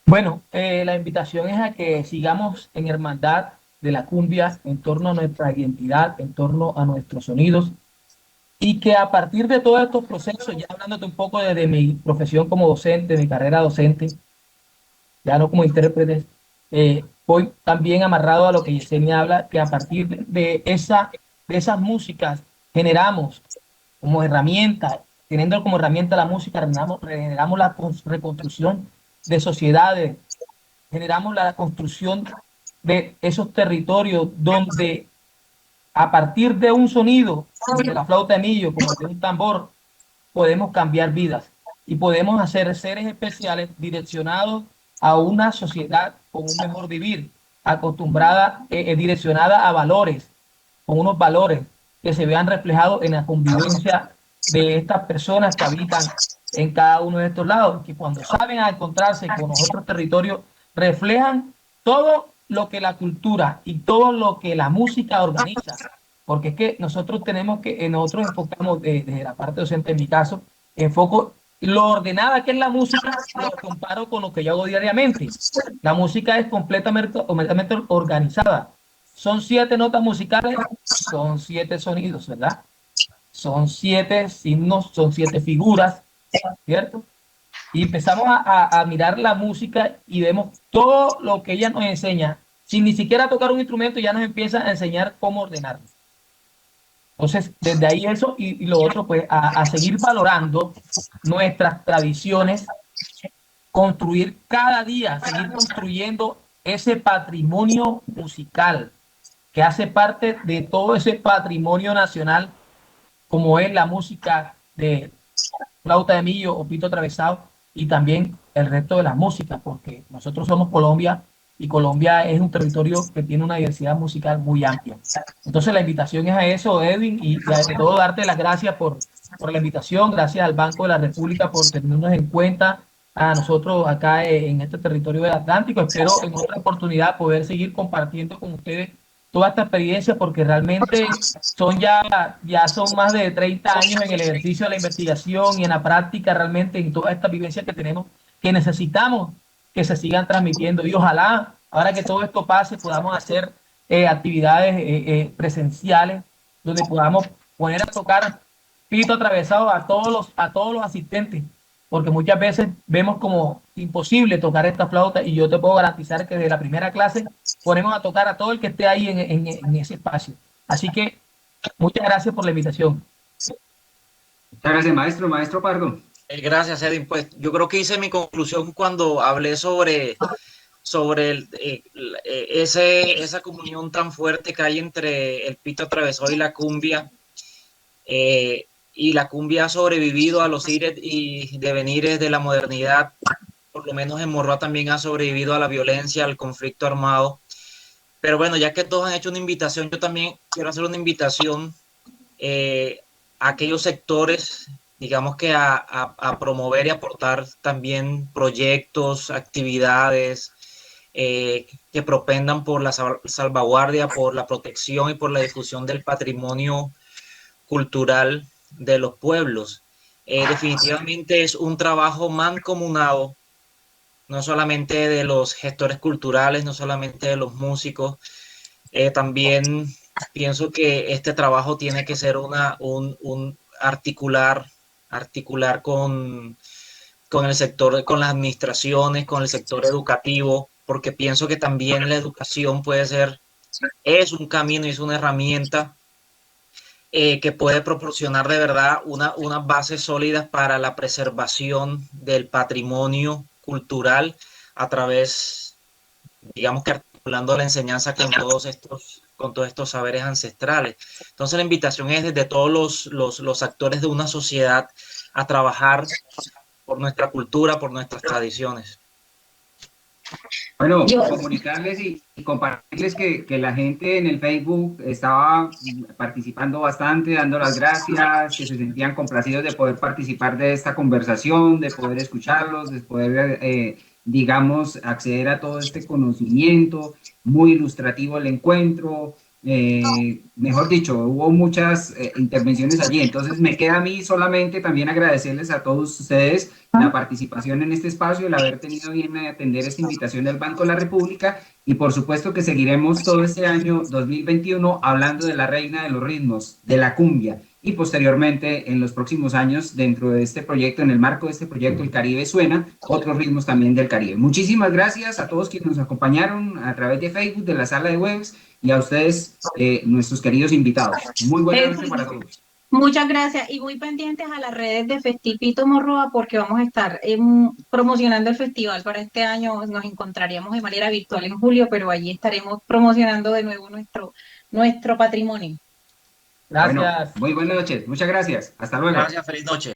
Bueno, la invitación es a que sigamos en hermandad de la cumbia en torno a nuestra identidad, en torno a nuestros sonidos, y que a partir de todos estos procesos, ya hablándote un poco de mi profesión como docente, mi carrera docente, ya no como intérprete, voy también amarrado a lo que Yesenia habla, que a partir de esas músicas generamos como herramienta, teniendo como herramienta la música, generamos la reconstrucción de sociedades, generamos la construcción de esos territorios donde a partir de un sonido, de la flauta de millo, como de un tambor, podemos cambiar vidas y podemos hacer seres especiales direccionados a una sociedad con un mejor vivir, acostumbrada, direccionada a valores, con unos valores que se vean reflejados en la convivencia de estas personas que habitan en cada uno de estos lados, que cuando saben encontrarse con los otros territorios, reflejan todo lo que la cultura y todo lo que la música organiza. Porque es que nosotros nosotros enfocamos desde la parte docente, en mi caso, enfoco lo ordenada que es la música, lo comparo con lo que yo hago diariamente. La música es completamente organizada. Son 7 notas musicales, son 7 sonidos, ¿verdad? Son 7 signos, son 7 figuras, ¿cierto? Y empezamos a mirar la música y vemos todo lo que ella nos enseña. Sin ni siquiera tocar un instrumento, ya nos empieza a enseñar cómo ordenarlo. Entonces, desde ahí eso y lo otro, pues a seguir valorando nuestras tradiciones, construir cada día, seguir construyendo ese patrimonio musical que hace parte de todo ese patrimonio nacional, como es la música de flauta de millo o pito atravesado y también el resto de las músicas, porque nosotros somos Colombia y Colombia es un territorio que tiene una diversidad musical muy amplia. Entonces la invitación es a eso, Edwin, y de todo darte las gracias por la invitación, gracias al Banco de la República por tenernos en cuenta a nosotros acá en este territorio del Atlántico. Espero en otra oportunidad poder seguir compartiendo con ustedes toda esta experiencia, porque realmente ya son más de 30 años en el ejercicio de la investigación y en la práctica, realmente en toda esta vivencia que tenemos, que necesitamos que se sigan transmitiendo, y ojalá ahora que todo esto pase podamos hacer actividades presenciales donde podamos poner a tocar pito atravesado a todos los asistentes, porque muchas veces vemos como imposible tocar esta flauta y yo te puedo garantizar que de la primera clase ponemos a tocar a todo el que esté ahí en ese espacio. Así que muchas gracias por la invitación. Muchas gracias, maestro. Maestro Pardo. Gracias, Edwin. Pues yo creo que hice mi conclusión cuando hablé sobre esa comunión tan fuerte que hay entre el pito atravesado y la cumbia. Y la cumbia ha sobrevivido a los ires y devenires de la modernidad. Por lo menos en Morroa también ha sobrevivido a la violencia, al conflicto armado. Pero bueno, ya que todos han hecho una invitación, yo también quiero hacer una invitación a aquellos sectores, digamos que a promover y aportar también proyectos, actividades que propendan por la salvaguardia, por la protección y por la difusión del patrimonio cultural de los pueblos. Definitivamente es un trabajo mancomunado, no solamente de los gestores culturales, no solamente de los músicos. También pienso que este trabajo tiene que ser un articular con el sector, con las administraciones, con el sector educativo, porque pienso que también la educación es un camino y es una herramienta que puede proporcionar de verdad unas bases sólidas para la preservación del patrimonio cultural a través, digamos que articulando la enseñanza con todos estos saberes ancestrales. Entonces la invitación es desde todos los actores de una sociedad a trabajar por nuestra cultura, por nuestras tradiciones. Bueno, comunicarles y compartirles que la gente en el Facebook estaba participando bastante, dando las gracias, que se sentían complacidos de poder participar de esta conversación, de poder escucharlos, de poder, digamos, acceder a todo este conocimiento. Muy ilustrativo el encuentro. Mejor dicho, hubo muchas intervenciones allí, entonces me queda a mí solamente también agradecerles a todos ustedes la participación en este espacio, el haber tenido bien atender esta invitación del Banco de la República y por supuesto que seguiremos todo este año 2021 hablando de la reina de los ritmos, de la cumbia y posteriormente en los próximos años dentro de este proyecto, en el marco de este proyecto El Caribe Suena, otros ritmos también del Caribe. Muchísimas gracias a todos quienes nos acompañaron a través de Facebook, de la sala de webs y a ustedes, nuestros queridos invitados. Muy buenas noches para todos. Muchas gracias y muy pendientes a las redes de Festipito Morroa porque vamos a estar promocionando el festival para este año. Nos encontraríamos de manera virtual en julio, pero allí estaremos promocionando de nuevo nuestro patrimonio. Gracias. Bueno, muy buenas noches. Muchas gracias. Hasta luego. Gracias, feliz noche.